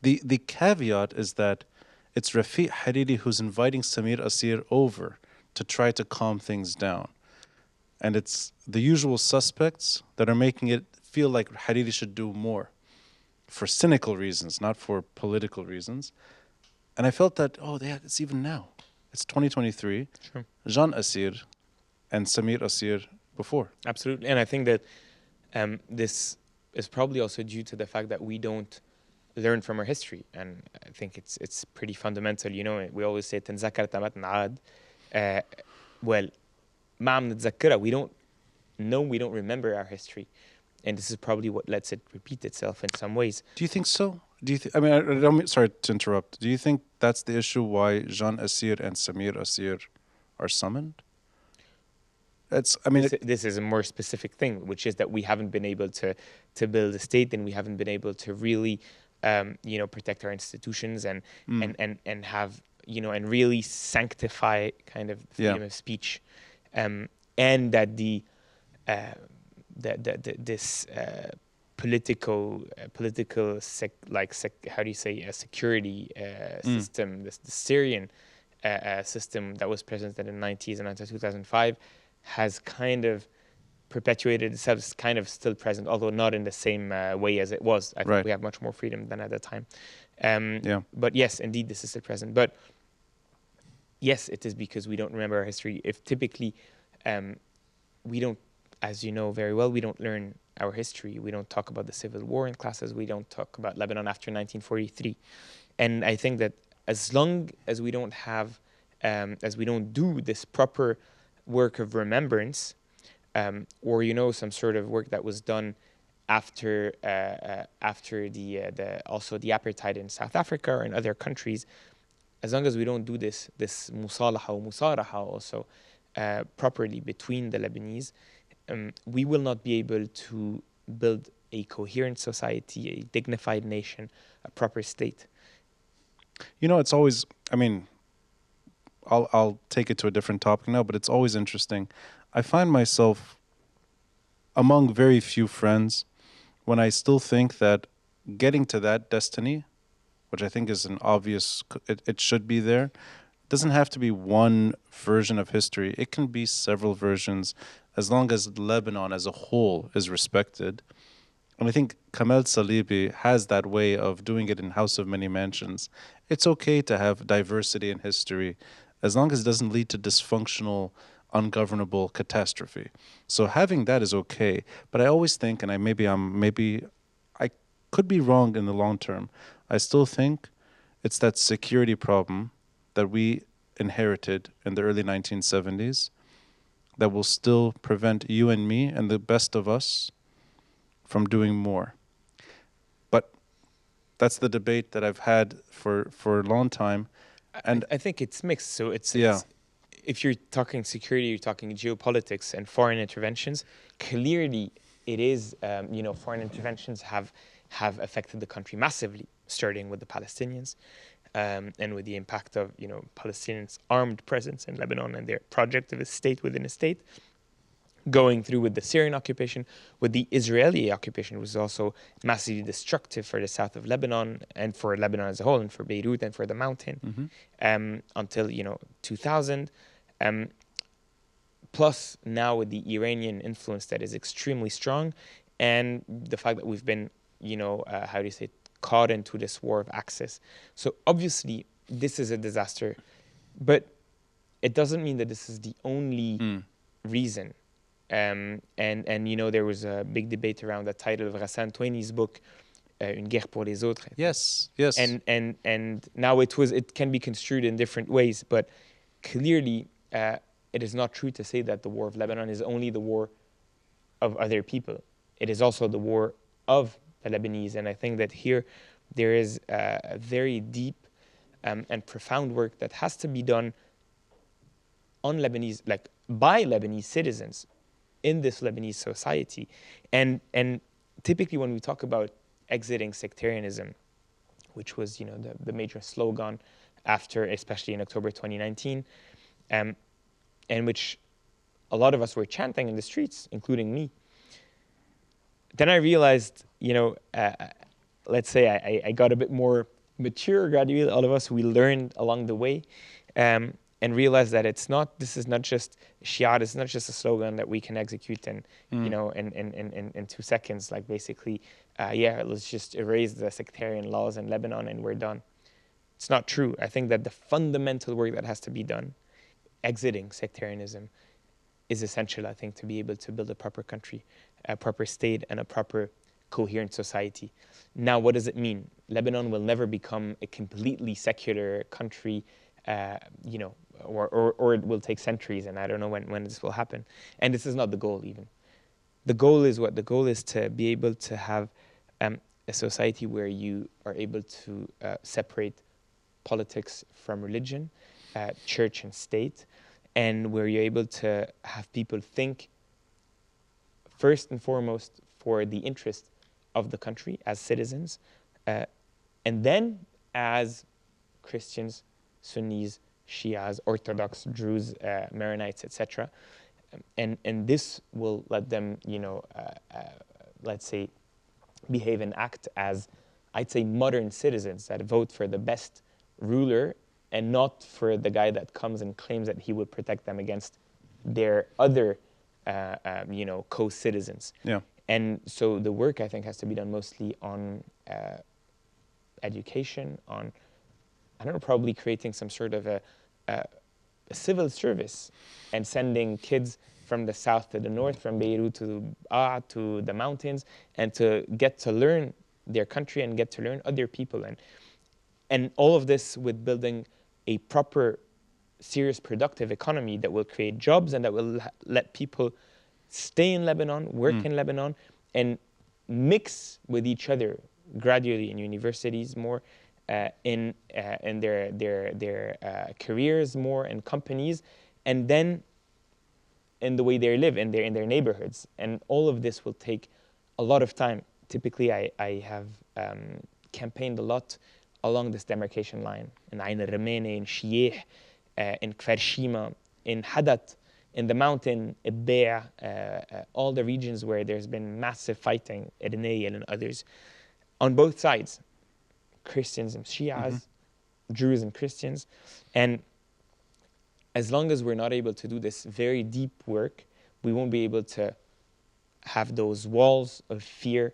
The caveat is that it's Rafiq Hariri who's inviting Samir Asir over to try to calm things down. And it's the usual suspects that are making it feel like Hariri should do more for cynical reasons, not for political reasons. And I felt that, it's even now. It's 2023. Sure. Jean Asir and Samir Asir before. Absolutely. And I think that this is probably also due to the fact that we don't learn from our history. And I think it's pretty fundamental. We always say, تنذكر تمت نعاد. Well, ما عم نتذكرها. We don't remember our history. And this is probably what lets it repeat itself in some ways. Do you think so? Sorry to interrupt. Do you think that's the issue why Jean Asir and Samir Asir are summoned? This is a more specific thing, which is that we haven't been able to build a state, and we haven't been able to really, protect our institutions and have, and really sanctify kind of freedom of speech, and that this how do you say, a security system, the Syrian system that was present in the 90s and until 2005 has kind of perpetuated itself, is kind of still present, although not in the same way as it was. I think we have much more freedom than at the time. But yes, indeed, this is still present. But yes, it is because we don't remember our history. If typically we don't, as you know very well, we don't learn our history. We don't talk about the Civil War in classes. We don't talk about Lebanon after 1943. And I think that as long as we don't have, as we don't do this proper work of remembrance, or some sort of work that was done after also the apartheid in South Africa or in other countries, as long as we don't do this musalaha or musaraha also properly between the Lebanese, we will not be able to build a coherent society, a dignified nation, a proper state. It's always, I'll take it to a different topic now, but it's always interesting. I find myself among very few friends when I still think that getting to that destiny, which I think is an obvious, it should be there, doesn't have to be one version of history. It can be several versions as long as Lebanon as a whole is respected. And I think Kamel Salibi has that way of doing it in House of Many Mansions. It's okay to have diversity in history as long as it doesn't lead to dysfunctional, ungovernable catastrophe. So having that is okay. But I always think, and I could be wrong in the long term, I still think it's that security problem that we inherited in the early 1970s that will still prevent you and me and the best of us from doing more. But that's the debate that I've had for a long time. And I think it's mixed. So it's if you're talking security, you're talking geopolitics and foreign interventions. Clearly, it is foreign interventions have affected the country massively, starting with the Palestinians, and with the impact of Palestinians' armed presence in Lebanon and their project of a state within a state, going through with the Syrian occupation, with the Israeli occupation, which was also massively destructive for the south of Lebanon and for Lebanon as a whole, and for Beirut and for the mountain, until 2000. Plus now with the Iranian influence that is extremely strong, and the fact that we've been, caught into this war of axis. So obviously this is a disaster, but it doesn't mean that this is the only reason. And there was a big debate around the title of Ghassan Touani's book, Une guerre pour les autres. Yes. And now it can be construed in different ways, but clearly it is not true to say that the war of Lebanon is only the war of other people. It is also the war of the Lebanese, and I think that here there is a very deep and profound work that has to be done on Lebanese, by Lebanese citizens in this Lebanese society. And typically when we talk about exiting sectarianism, which was the major slogan after, especially in October 2019, and which a lot of us were chanting in the streets, including me. Then I realized, let's say I got a bit more mature gradually. All of us, we learned along the way, and realized that this is not just shi'ar, it's not just a slogan that we can execute in 2 seconds, let's just erase the sectarian laws in Lebanon and we're done. It's not true. I think that the fundamental work that has to be done, exiting sectarianism, is essential, I think, to be able to build a proper country, a proper state, and a proper coherent society. Now, what does it mean? Lebanon will never become a completely secular country, or it will take centuries, and I don't know when this will happen. And this is not the goal even. The goal is what? The goal is to be able to have a society where you are able to separate politics from religion, church and state, and where you're able to have people think first and foremost for the interest of the country as citizens, and then as Christians, Sunnis, Shias, Orthodox, Druze, Maronites, etc. And this will let them, let's say, behave and act as, I'd say, modern citizens that vote for the best ruler and not for the guy that comes and claims that he would protect them against their other, co-citizens. Yeah. And so the work, I think, has to be done mostly on education, on, I don't know, probably creating some sort of a civil service and sending kids from the south to the north, from Beirut to the mountains, and to get to learn their country and get to learn other people. And all of this with building a proper, serious, productive economy that will create jobs and that will let people stay in Lebanon, work in Lebanon, and mix with each other gradually in universities more, in their careers more, in companies, and then in the way they live in their neighborhoods. And all of this will take a lot of time. Typically, I have campaigned a lot along this demarcation line in Ain al-Ramene, in Shieh, in Kfar Shima, in Hadat, in the mountain, Ibea, all the regions where there's been massive fighting, Irnayel and others, on both sides, Christians and Shias, Jews and Christians. And as long as we're not able to do this very deep work, we won't be able to have those walls of fear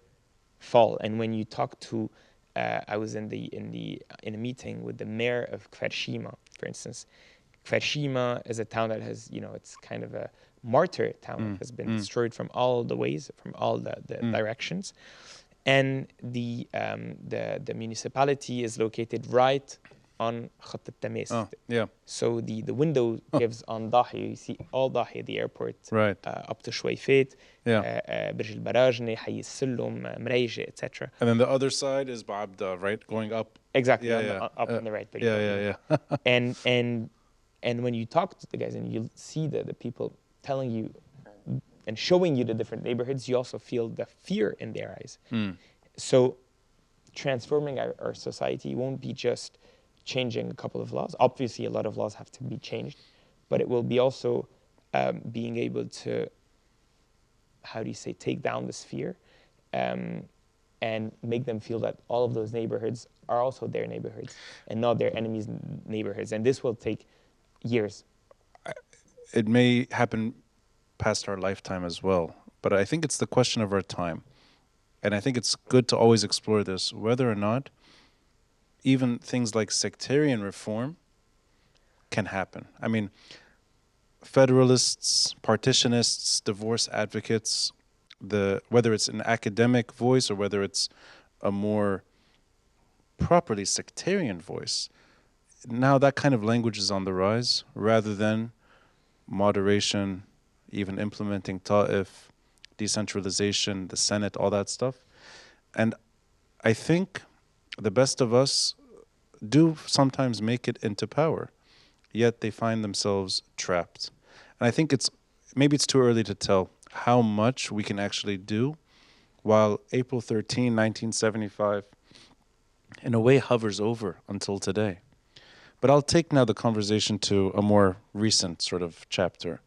fall. And when you talk to, I was in a meeting with the mayor of Kfar Shima, for instance. Kfar Shima is a town that has, it's kind of a martyr town that has been destroyed from all the ways, from all the directions. And the municipality is located right on Khat al-Tamis. Oh, yeah. So the window gives on Dahi. You see all Dahi, the airport, right, up to Shwayfet, yeah, Burj al-Barajne, Hayy al-Sullum, Mrayje, etc. And then the other side is Baabda, right, going up. Exactly, Yeah, up on the right. Yeah. And when you talk to the guys and you see the people telling you and showing you the different neighborhoods, you also feel the fear in their eyes. So transforming our society won't be just changing a couple of laws. Obviously, a lot of laws have to be changed, but it will be also being able to, take down this fear and make them feel that all of those neighborhoods are also their neighborhoods and not their enemies' neighborhoods. And this will take years. It may happen past our lifetime as well, but I think it's the question of our time. And I think it's good to always explore this, whether or not even things like sectarian reform can happen. I mean, federalists, partitionists, divorce advocates, whether it's an academic voice or whether it's a more properly sectarian voice, now that kind of language is on the rise, rather than moderation, even implementing ta'if, decentralization, the Senate, all that stuff. And I think the best of us do sometimes make it into power, yet they find themselves trapped. And I think maybe it's too early to tell how much we can actually do while April 13, 1975, in a way hovers over until today. But I'll take now the conversation to a more recent sort of chapter.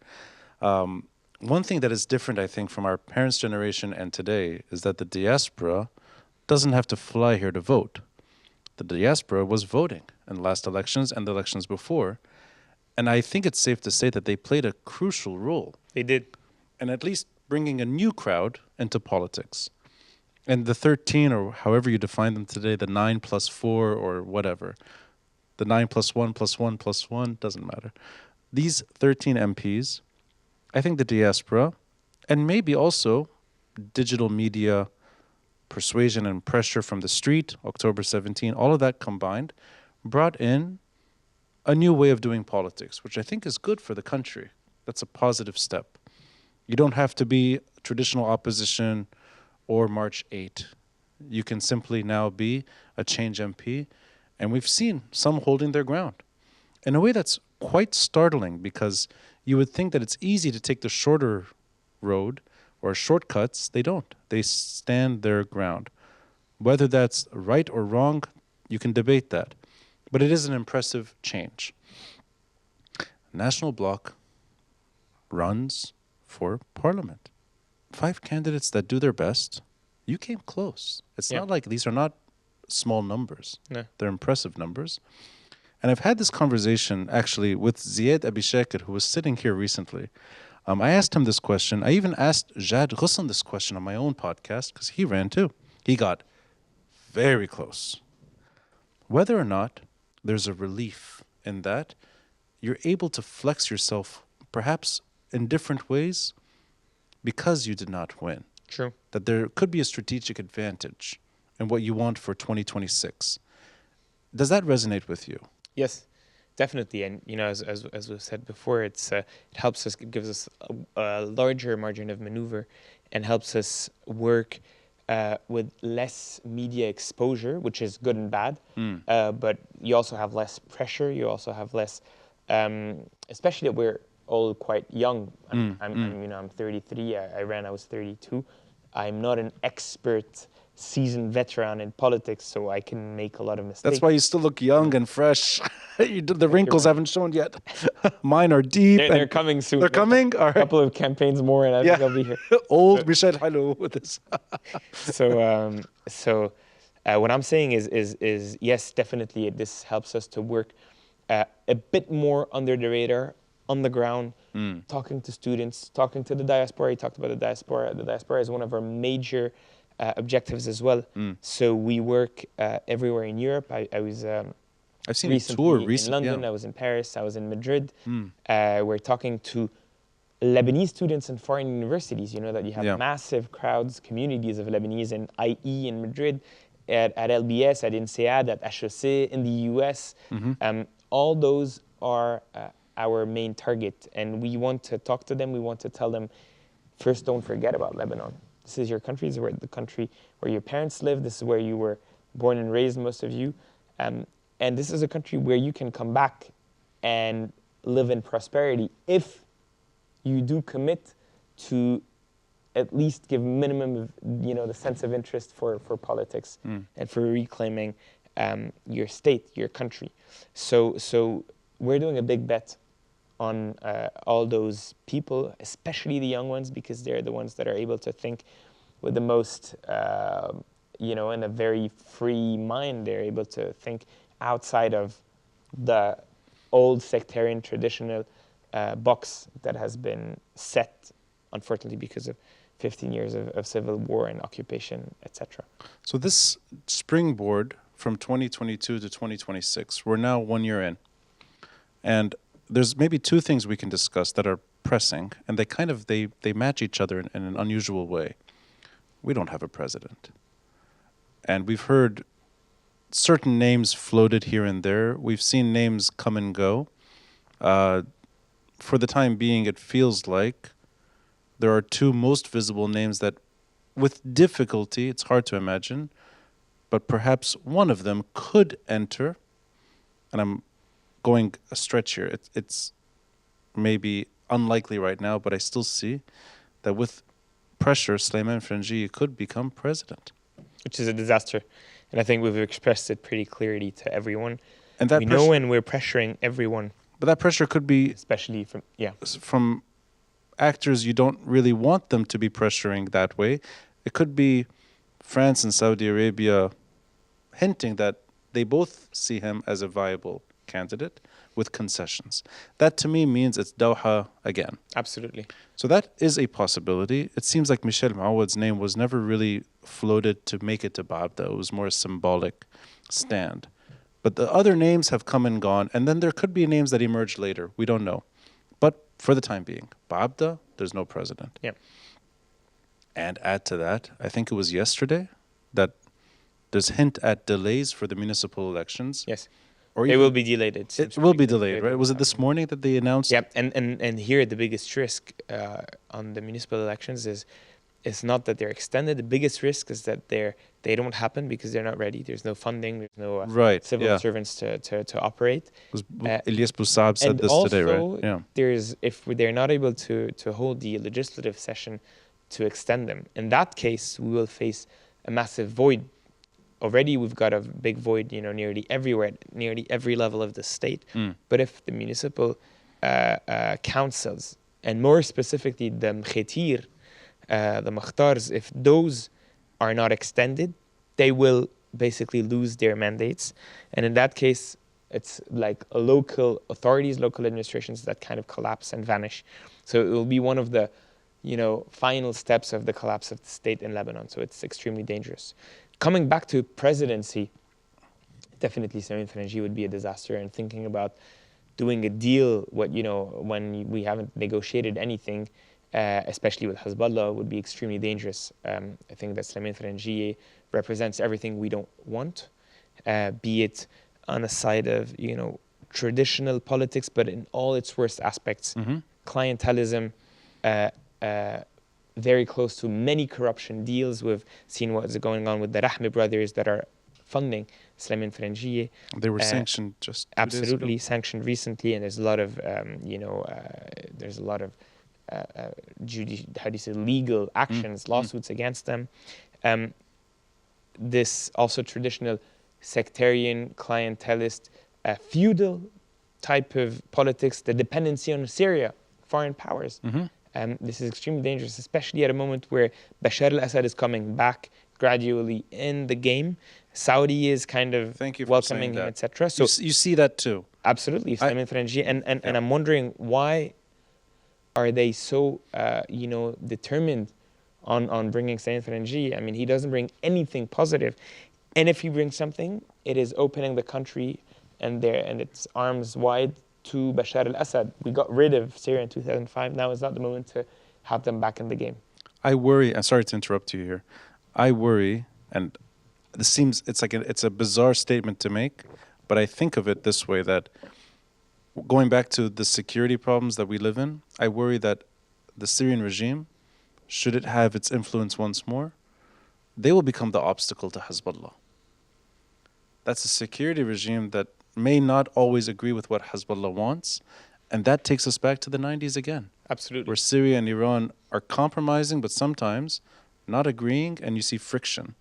One thing that is different, I think, from our parents' generation and today is that the diaspora doesn't have to fly here to vote. The diaspora was voting in the last elections and the elections before. And I think it's safe to say that they played a crucial role. They did. And at least bringing a new crowd into politics. And the 13, or however you define them today, the 9 plus 4 or whatever, the 9 plus 1 plus 1 plus 1, doesn't matter. These 13 MPs, I think the diaspora, and maybe also digital media, persuasion and pressure from the street, October 17, all of that combined, brought in a new way of doing politics, which I think is good for the country. That's a positive step. You don't have to be traditional opposition or March 8. You can simply now be a change MP, and we've seen some holding their ground in a way that's quite startling, because you would think that it's easy to take the shorter road or shortcuts. They don't. They stand their ground. Whether that's right or wrong, you can debate that. But it is an impressive change. National Bloc runs for parliament. 5 candidates that do their best, You came close. It's Yeah. not like these are not small numbers. No. They're impressive numbers. And I've had this conversation actually with Ziad Abishakir, who was sitting here recently. I asked him this question. I even asked Jad Ghussan this question on my own podcast because he ran too. He got very close. Whether or not there's a relief in that, you're able to flex yourself perhaps in different ways because you did not win. True. That there could be a strategic advantage in what you want for 2026. Does that resonate with you? Yes, definitely. And as we've said before, it helps us, it gives us a larger margin of maneuver, and helps us work with less media exposure, which is good and bad. But you also have less pressure. You also have less, especially that we're all quite young. I'm 33. I ran. I was 32. I'm not an expert, seasoned veteran in politics, so I can make a lot of mistakes. That's why you still look young and fresh. The wrinkles haven't shown yet. Mine are deep. They're coming soon. They're coming? All right. A couple of campaigns more, and I think I'll be here. Old Michel Helou with this. So what I'm saying is yes, definitely this helps us to work a bit more under the radar, on the ground, talking to students, talking to the diaspora. You talked about the diaspora. The diaspora is one of our major objectives as well. So we work everywhere in Europe. I was I've seen a tour recently. In London, I was in Paris, I was in Madrid. We're talking to Lebanese students in foreign universities. You know that you have massive crowds, communities of Lebanese in IE in Madrid, at LBS, at INSEAD, at HEC, in the US. All those are our main target, and we want to talk to them. We want to tell them, first, don't forget about Lebanon. This is your country. This is the country where your parents live. This is where you were born and raised, most of you. And this is a country where you can come back and live in prosperity if you do commit to at least give minimum of, the sense of interest for politics and for reclaiming your state, your country. So we're doing a big bet on all those people, especially the young ones, because they're the ones that are able to think with the most, in a very free mind. They're able to think outside of the old sectarian traditional box that has been set, unfortunately, because of 15 years of civil war and occupation, etc. So this springboard from 2022 to 2026, we're now 1 year in. And there's maybe two things we can discuss that are pressing, and they match each other in an unusual way. We don't have a president. And we've heard certain names floated here and there. We've seen names come and go. For the time being, it feels like there are two most visible names that, with difficulty, it's hard to imagine, but perhaps one of them could enter, and I'm going a stretch here. It's maybe unlikely right now, but I still see that with pressure, Sulaiman Frangi could become president. Which is a disaster. And I think we've expressed it pretty clearly to everyone. And that we know when we're pressuring everyone. But that pressure could be... Especially from actors you don't really want them to be pressuring that way. It could be France and Saudi Arabia hinting that they both see him as a viable candidate with concessions. That to me means it's Doha again. Absolutely. So that is a possibility. It seems like Michel Mouawad's name was never really floated to make it to Baabda. It was more a symbolic stand. But the other names have come and gone, and then there could be names that emerge later. We don't know. But for the time being, Baabda, there's no president. Yeah. And add to that, I think it was yesterday that there's hint at delays for the municipal elections. Yes. Or it will be delayed. It will be delayed, right? Was it this morning that they announced? Yeah, and here the biggest risk on the municipal elections is it's not that they're extended. The biggest risk is that they don't happen because they're not ready. There's no funding. There's no civil servants to operate. Ilyas Boussab said this today, right? Yeah. If they're not able to hold the legislative session to extend them, in that case, we will face a massive void. Already we've got a big void, nearly everywhere, nearly every level of the state. But if the municipal councils, and more specifically the mkhetir, the makhtars, if those are not extended, they will basically lose their mandates. And in that case, it's like local authorities, local administrations that kind of collapse and vanish. So it will be one of the, final steps of the collapse of the state in Lebanon. So it's extremely dangerous. Coming back to presidency, definitely Samin Frangi would be a disaster. And thinking about doing a deal, when we haven't negotiated anything, especially with Hezbollah, would be extremely dangerous. I think that Samin Frangi represents everything we don't want, be it on the side of, traditional politics, but in all its worst aspects, clientelism, very close to many corruption deals. We've seen what's going on with the Rahmi brothers that are funding Samin Frangi. They were sanctioned just 2 days ago. Absolutely sanctioned recently, and there's a lot of, legal actions, lawsuits against them. This also traditional sectarian, clientelist, feudal type of politics, the dependency on Syria, foreign powers. This is extremely dangerous, especially at a moment where Bashar al-Assad is coming back gradually in the game. Saudi is kind of welcoming him, etc. So you see that too. Absolutely, Samin Frangi, and I'm wondering why are they so determined on bringing Samin Frangi? I mean, he doesn't bring anything positive, and if he brings something, it is opening the country and its arms wide to Bashar al-Assad. We got rid of Syria in 2005. Now is not the moment to have them back in the game. I worry. I'm sorry to interrupt you here. I worry, and this seems it's a bizarre statement to make, but I think of it this way: that going back to the security problems that we live in, I worry that the Syrian regime, should it have its influence once more, they will become the obstacle to Hezbollah. That's a security regime that may not always agree with what Hezbollah wants, and that takes us back to the 90s again. Absolutely. Where Syria and Iran are compromising, but sometimes not agreeing, and you see friction.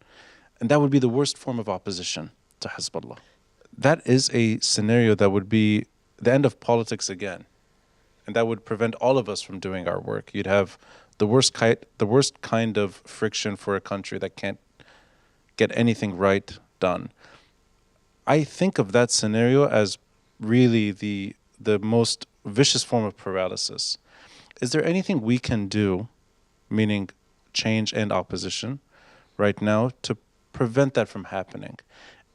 And that would be the worst form of opposition to Hezbollah. That is a scenario that would be the end of politics again. And that would prevent all of us from doing our work. You'd have the worst kind of friction for a country that can't get anything right done. I think of that scenario as really the most vicious form of paralysis. Is there anything we can do, meaning change and opposition, right now to prevent that from happening?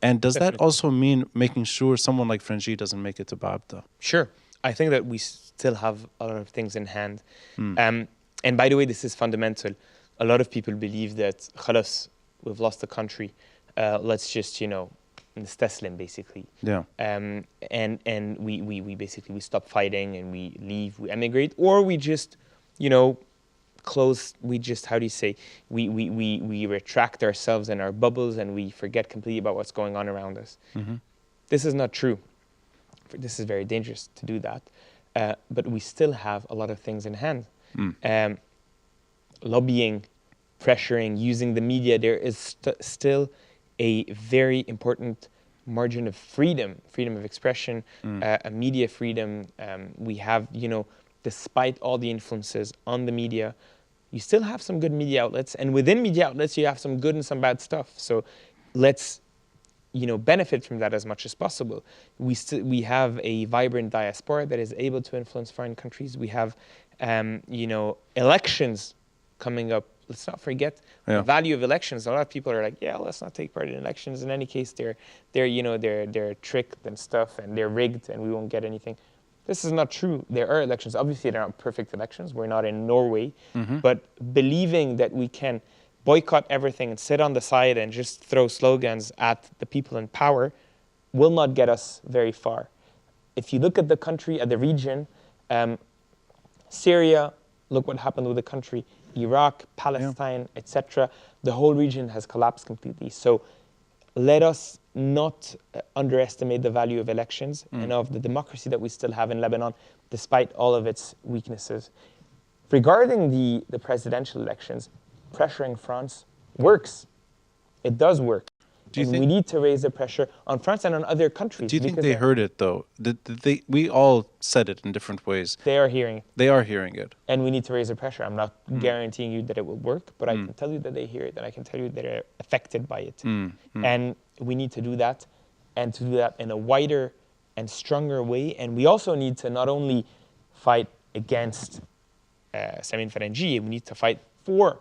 And does that also mean making sure someone like Frangi doesn't make it to Baabda? Sure. I think that we still have a lot of things in hand. And by the way, this is fundamental. A lot of people believe that, khalas, we've lost the country. Let's just, nestaslim, basically. Yeah. And we basically stop fighting and we leave, we emigrate, or we just, close, we just, we retract ourselves in our bubbles and we forget completely about what's going on around us. This is not true. This is very dangerous to do that. But we still have a lot of things in hand. Lobbying, pressuring, using the media, there is still a very important margin of freedom of expression, a media freedom. We have, despite all the influences on the media, you still have some good media outlets, and within media outlets, you have some good and some bad stuff. So let's, benefit from that as much as possible. We have a vibrant diaspora that is able to influence foreign countries. We have, elections coming up. Let's not forget the value of elections. A lot of people are like, let's not take part in elections. In any case, they're tricked and stuff, and they're rigged, and we won't get anything. This is not true. There are elections. Obviously, they're not perfect elections. We're not in Norway. But believing that we can boycott everything and sit on the side and just throw slogans at the people in power will not get us very far. If you look at the country, at the region, Syria, look what happened with the country, Iraq, Palestine, etc. The whole region has collapsed completely. So let us not underestimate the value of elections and of the democracy that we still have in Lebanon, despite all of its weaknesses. Regarding the presidential elections, pressuring France works. It does work. We need to raise the pressure on France and on other countries. Do you think they heard it, though? Did they? We all said it in different ways. They are hearing it. They are hearing it. And we need to raise the pressure. I'm not guaranteeing you that it will work, but I can tell you that they hear it, and I can tell you that they're affected by it. And we need to do that, and to do that in a wider and stronger way. And we also need to not only fight against Samin Faranji, we need to fight for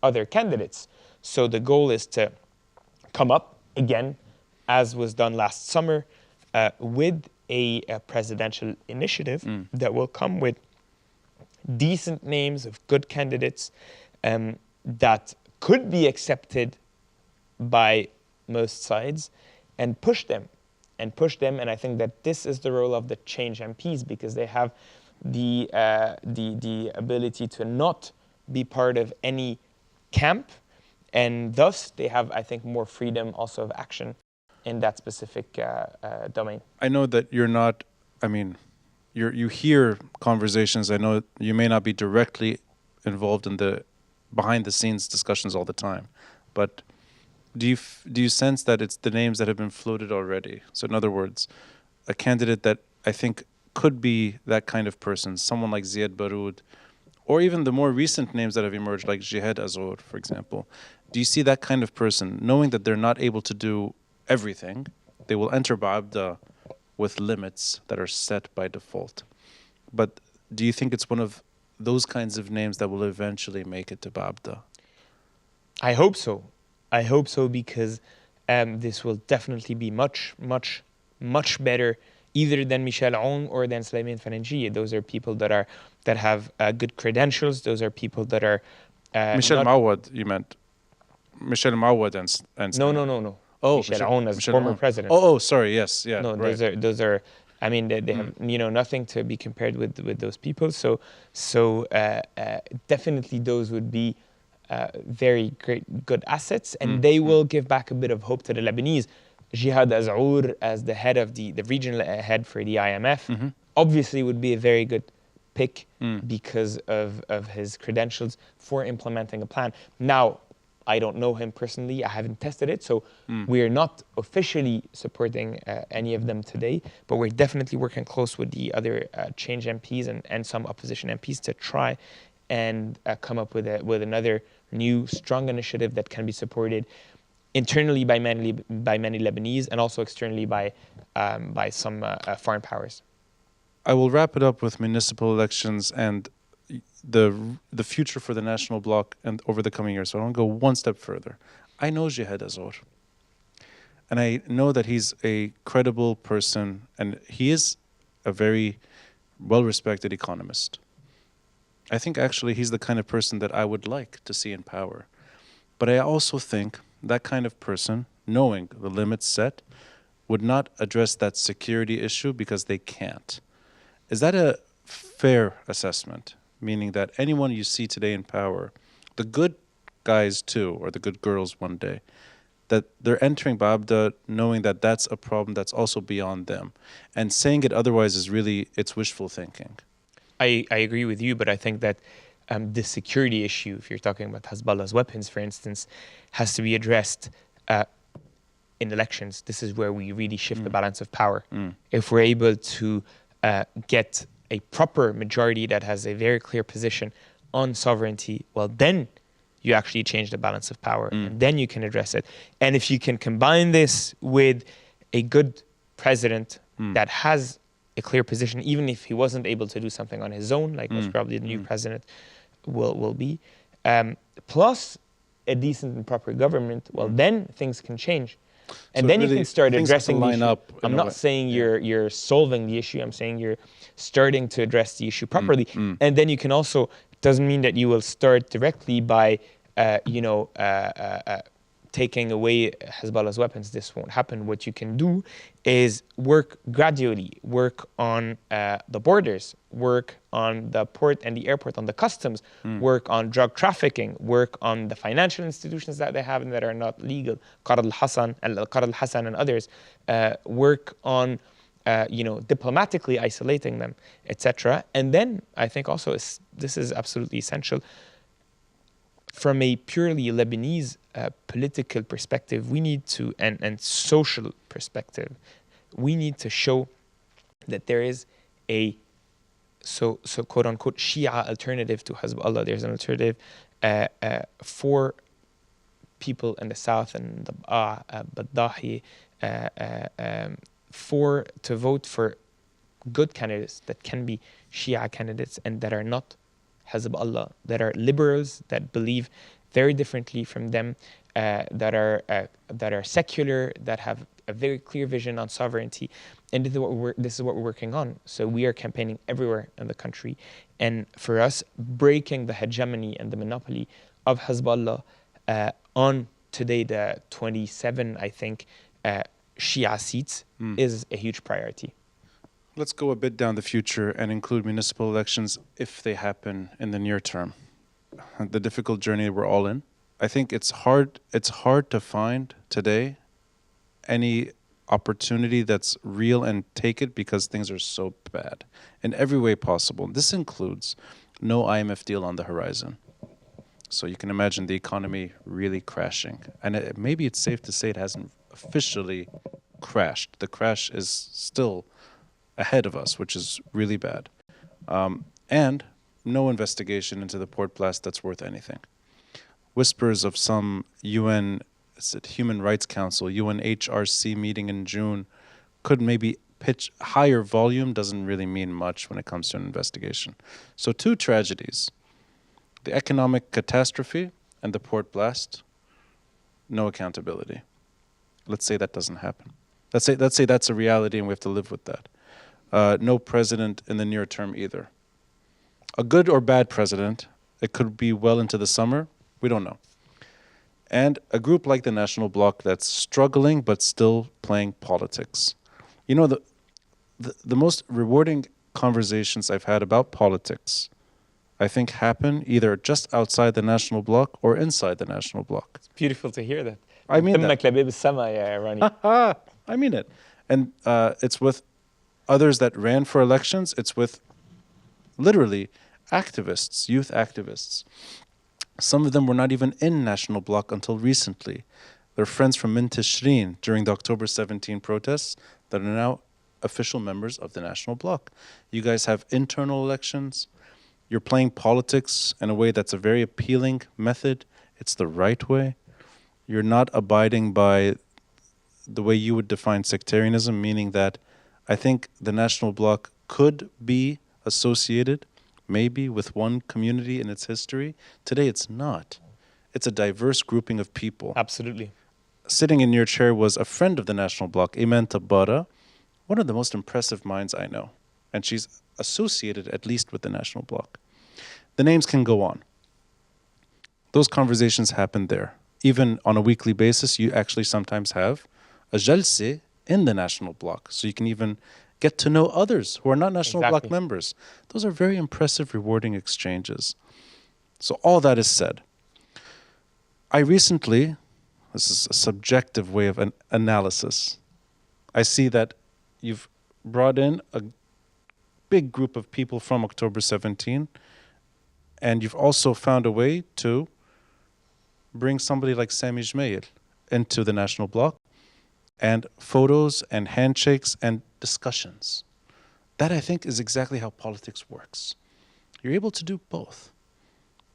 other candidates. So the goal is to come up again, as was done last summer, with a presidential initiative that will come with decent names of good candidates that could be accepted by most sides, and push them. And I think that this is the role of the Change MPs, because they have the ability to not be part of any camp, and thus they have, I think, more freedom also of action in that specific domain. I know that you're not, you hear conversations. I know you may not be directly involved in the behind-the-scenes discussions all the time, but do you sense that it's the names that have been floated already? So in other words, a candidate that I think could be that kind of person, someone like Ziad Baroud, or even the more recent names that have emerged, like Jihad Azor, for example. Do you see that kind of person, knowing that they're not able to do everything, they will enter Baabda with limits that are set by default? But do you think it's one of those kinds of names that will eventually make it to Baabda? I hope so. I hope so, because this will definitely be much, much, much better either than Michel Helou or than Samin Faranji. Those are people that have good credentials. Those are people that are Michel Mawad, you meant? Michel Mawad and No. Oh, Michel Helou as former president. Oh, sorry. Yes, yeah. No, right. those are. I mean, they have nothing to be compared with those people. So definitely those would be very good assets, and they will give back a bit of hope to the Lebanese. Jihad Azor as the head of the regional head for the IMF obviously would be a very good pick because of his credentials for implementing a plan. Now, I don't know him personally. I haven't tested it. So we are not officially supporting any of them today, but we're definitely working close with the other Change MPs and some opposition MPs to try and come up with another new, strong initiative that can be supported internally by many Lebanese, and also externally by some foreign powers. I will wrap it up with municipal elections and the future for the National Bloc and over the coming years. So I want to go one step further. I know Jihad Azor, and I know that he's a credible person, and he is a very well-respected economist. I think actually he's the kind of person that I would like to see in power. But I also think that kind of person, knowing the limits set, would not address that security issue because they can't. Is that a fair assessment? Meaning that anyone you see today in power, the good guys too, or the good girls one day, that they're entering Baabda knowing that that's a problem that's also beyond them. And saying it otherwise is really, it's wishful thinking. I agree with you, but I think that the security issue, if you're talking about Hezbollah's weapons, for instance, has to be addressed in elections. This is where we really shift the balance of power. If we're able to get a proper majority that has a very clear position on sovereignty, well, then you actually change the balance of power, and then you can address it. And if you can combine this with a good president that has a clear position, even if he wasn't able to do something on his own, like most probably the new president will be, plus a decent and proper government, well, then things can change. And so then really you can start addressing the issue. I'm not saying you're solving the issue. I'm saying you're starting to address the issue properly. And then you can also, doesn't mean that you will start directly by, taking away Hezbollah's weapons. This won't happen. What you can do is work gradually, work on the borders, work on the port and the airport, on the customs, work on drug trafficking, work on the financial institutions that they have and that are not legal, Qard al-Hassan and others, work on diplomatically isolating them, etc. And then I think also this is absolutely essential from a purely Lebanese political perspective, we need to, and social perspective, we need to show that there is a so quote unquote Shia alternative to Hezbollah. There's an alternative for people in the south and the Baddahi to vote for good candidates that can be Shia candidates and that are not Hezbollah, that are liberals, that believe very differently from them, that are secular, that have a very clear vision on sovereignty. And this is what we're working on. So we are campaigning everywhere in the country. And for us, breaking the hegemony and the monopoly of Hezbollah on today the 27, I think, Shia seats is a huge priority. Let's go a bit down the future and include municipal elections if they happen in the near term. The difficult journey we're all in. I think it's hard to find today any opportunity that's real and take it because things are so bad in every way possible. This includes no IMF deal on the horizon. So you can imagine the economy really crashing. And maybe it's safe to say it hasn't officially crashed. The crash is still ahead of us, which is really bad. And no investigation into the port blast that's worth anything. Whispers of some UN, Human Rights Council, UNHRC meeting in June could maybe pitch higher volume, doesn't really mean much when it comes to an investigation. So two tragedies, the economic catastrophe and the port blast, no accountability. Let's say that doesn't happen. Let's say that's a reality and we have to live with that. No president in the near term either. A good or bad president, it could be well into the summer, we don't know. And a group like the National Bloc that's struggling but still playing politics. You know, the most rewarding conversations I've had about politics, I think, happen either just outside the National Bloc or inside the National Bloc. It's beautiful to hear that. I mean that. Ronnie. I mean it. And it's with others that ran for elections. It's with literally activists, youth activists. Some of them were not even in National Bloc until recently. They're friends from Min Tishreen during the October 17 protests that are now official members of the National Bloc. You guys have internal elections. You're playing politics in a way that's a very appealing method. It's the right way. You're not abiding by the way you would define sectarianism, meaning that I think the National Bloc could be associated maybe with one community in its history. Today it's not. It's a diverse grouping of people. Absolutely. Sitting in your chair was a friend of the National Bloc, Iman Tabbara, one of the most impressive minds I know. And she's associated at least with the National Bloc. The names can go on. Those conversations happen there. Even on a weekly basis, you actually sometimes have a jalse in the National Bloc. So you can even get to know others who are not National Bloc members. Those are very impressive, rewarding exchanges. So all that is said. I recently, this is a subjective way of an analysis, I see that you've brought in a big group of people from October 17, and you've also found a way to bring somebody like Sami Jmail into the National Bloc, and photos and handshakes and discussions. That, I think, is exactly how politics works. You're able to do both.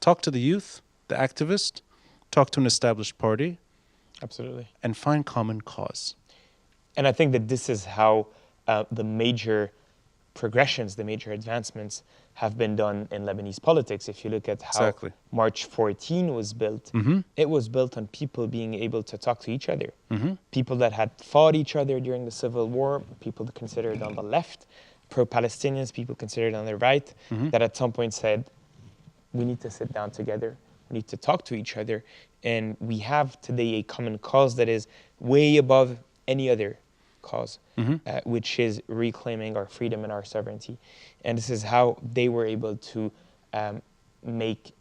Talk to the youth, the activist, talk to an established party. Absolutely. And find common cause. And I think that this is how the major progressions, the major advancements have been done in Lebanese politics. If you look at how March 14 was built, it was built on people being able to talk to each other. People that had fought each other during the Civil War, people considered on the left, pro-Palestinians, people considered on the right, that at some point said, we need to sit down together, we need to talk to each other, and we have today a common cause that is way above any other cause, which is reclaiming our freedom and our sovereignty. And this is how they were able to make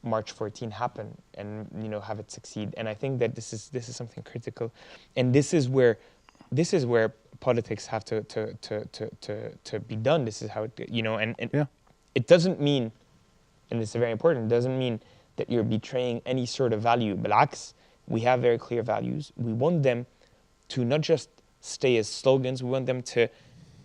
March 14 happen and have it succeed. And I think that this is something critical, and this is where politics have to be done. This is how it, it doesn't mean, and this is very important, it doesn't mean that you're betraying any sort of value. Bilaks, We have very clear values. We want them to not just stay as slogans, we want them to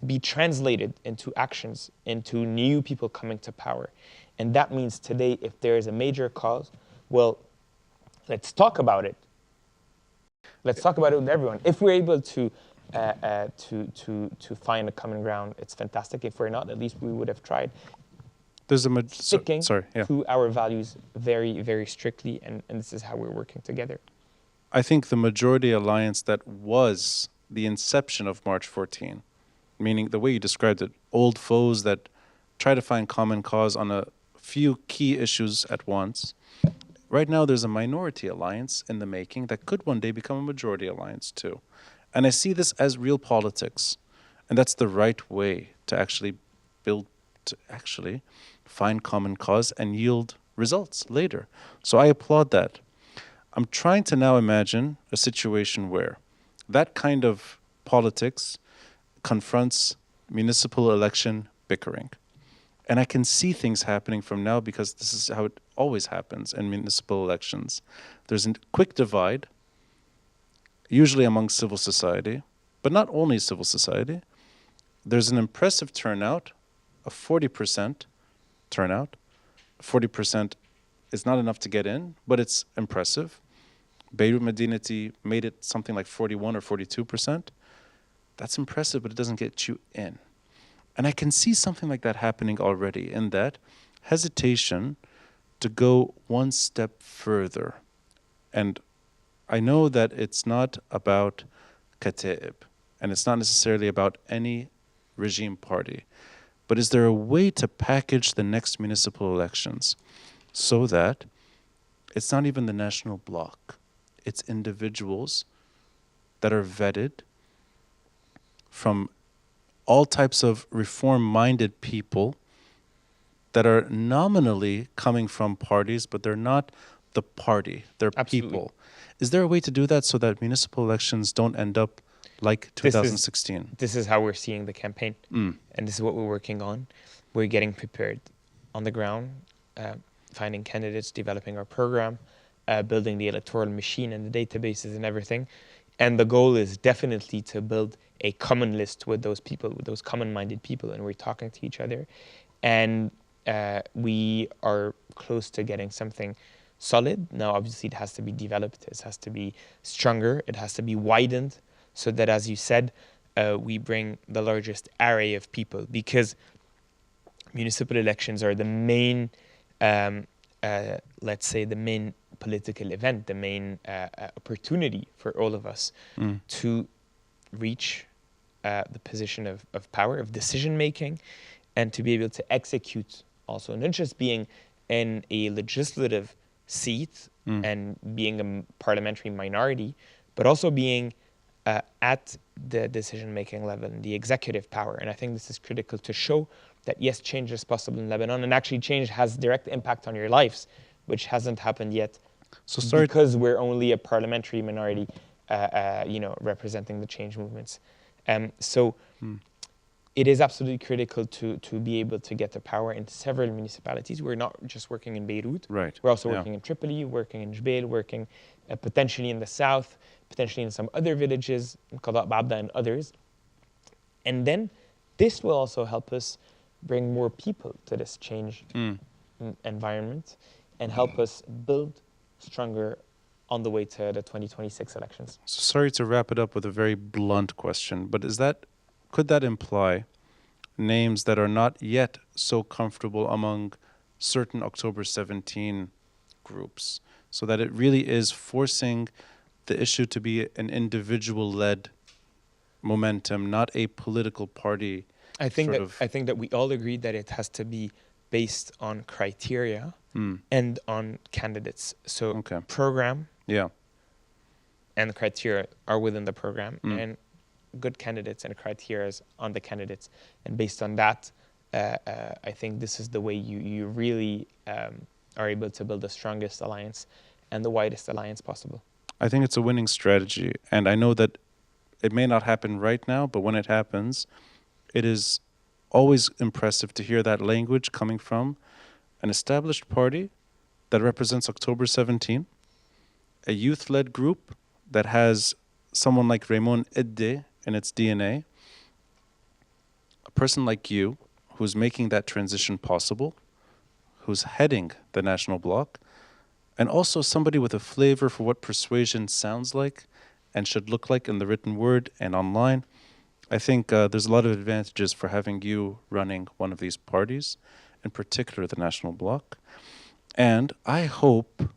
be translated into actions, into new people coming to power. And that means today, if there is a major cause, well, let's talk about it. Let's talk about it with everyone. If we're able to find a common ground, it's fantastic. If we're not, at least we would have tried. There's sticking to our values very, very strictly, and this is how we're working together. I think the majority alliance that was the inception of March 14, meaning the way you described it, old foes that try to find common cause on a few key issues at once. Right now, there's a minority alliance in the making that could one day become a majority alliance too. And I see this as real politics. And that's the right way to actually find common cause and yield results later. So I applaud that. I'm trying to now imagine a situation where that kind of politics confronts municipal election bickering. And I can see things happening from now because this is how it always happens in municipal elections. There's a quick divide, usually among civil society, but not only civil society. There's an impressive turnout, a 40% turnout. 40% is not enough to get in, but it's impressive. Beirut Medinati made it something like 41 or 42%. That's impressive, but it doesn't get you in. And I can see something like that happening already, in that hesitation to go one step further. And I know that it's not about Kataib, and it's not necessarily about any regime party. But is there a way to package the next municipal elections so that it's not even the national bloc, it's individuals that are vetted from all types of reform-minded people that are nominally coming from parties, but they're not the party, they're Absolutely. people. Is there a way to do that so that municipal elections don't end up like 2016? This is how we're seeing the campaign. And this is what we're working on. We're getting prepared on the ground, finding candidates, developing our program, building the electoral machine and the databases and everything. And the goal is definitely to build a common list with those people, with those common-minded people, and we're talking to each other. And we are close to getting something solid. Now, obviously, it has to be developed. It has to be stronger. It has to be widened so that, as you said, we bring the largest array of people, because municipal elections are the main, let's say, the main political event, the main opportunity for all of us to reach the position of power, of decision-making, and to be able to execute also, not just being in a legislative seat and being a parliamentary minority, but also being at the decision-making level and the executive power. And I think this is critical to show that, yes, change is possible in Lebanon, and actually change has direct impact on your lives, which hasn't happened yet. Because we're only a parliamentary minority, representing the change movements. It is absolutely critical to be able to get the power in several municipalities. We're not just working in Beirut. Right. We're also working in Tripoli, working in Jbeil, working potentially in the south, potentially in some other villages, in Qada, Baabda, and others. And then this will also help us bring more people to this change environment and help us build stronger on the way to the 2026 elections. So sorry to wrap it up with a very blunt question, but could that imply names that are not yet so comfortable among certain October 17 groups, so that it really is forcing the issue to be an individual-led momentum, not a political party? I think that we all agree that it has to be based on criteria and on candidates. So program and the criteria are within the program, and good candidates and criteria on the candidates. And based on that, I think this is the way you really are able to build the strongest alliance and the widest alliance possible. I think it's a winning strategy. And I know that it may not happen right now, but when it happens, it is always impressive to hear that language coming from an established party that represents October 17 a youth-led group that has someone like Raymond Edde in its DNA, a person like you who's making that transition possible, who's heading the National Bloc, and also somebody with a flavor for what persuasion sounds like and should look like in the written word and online. I think there's a lot of advantages for having you running one of these parties, in particular the National Bloc. And I hope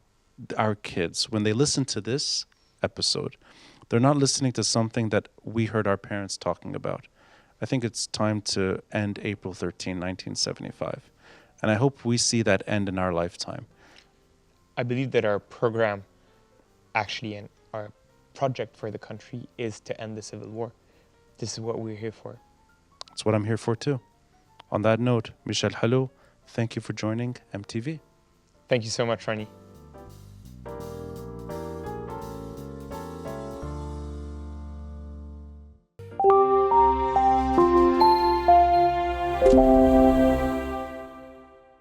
our kids, when they listen to this episode, they're not listening to something that we heard our parents talking about. I think it's time to end April 13, 1975. And I hope we see that end in our lifetime. I believe that our program, actually, and our project for the country is to end the civil war. This is what we're here for. That's what I'm here for too. On that note, Michel Helou, thank you for joining MTV. Thank you so much, Ronnie.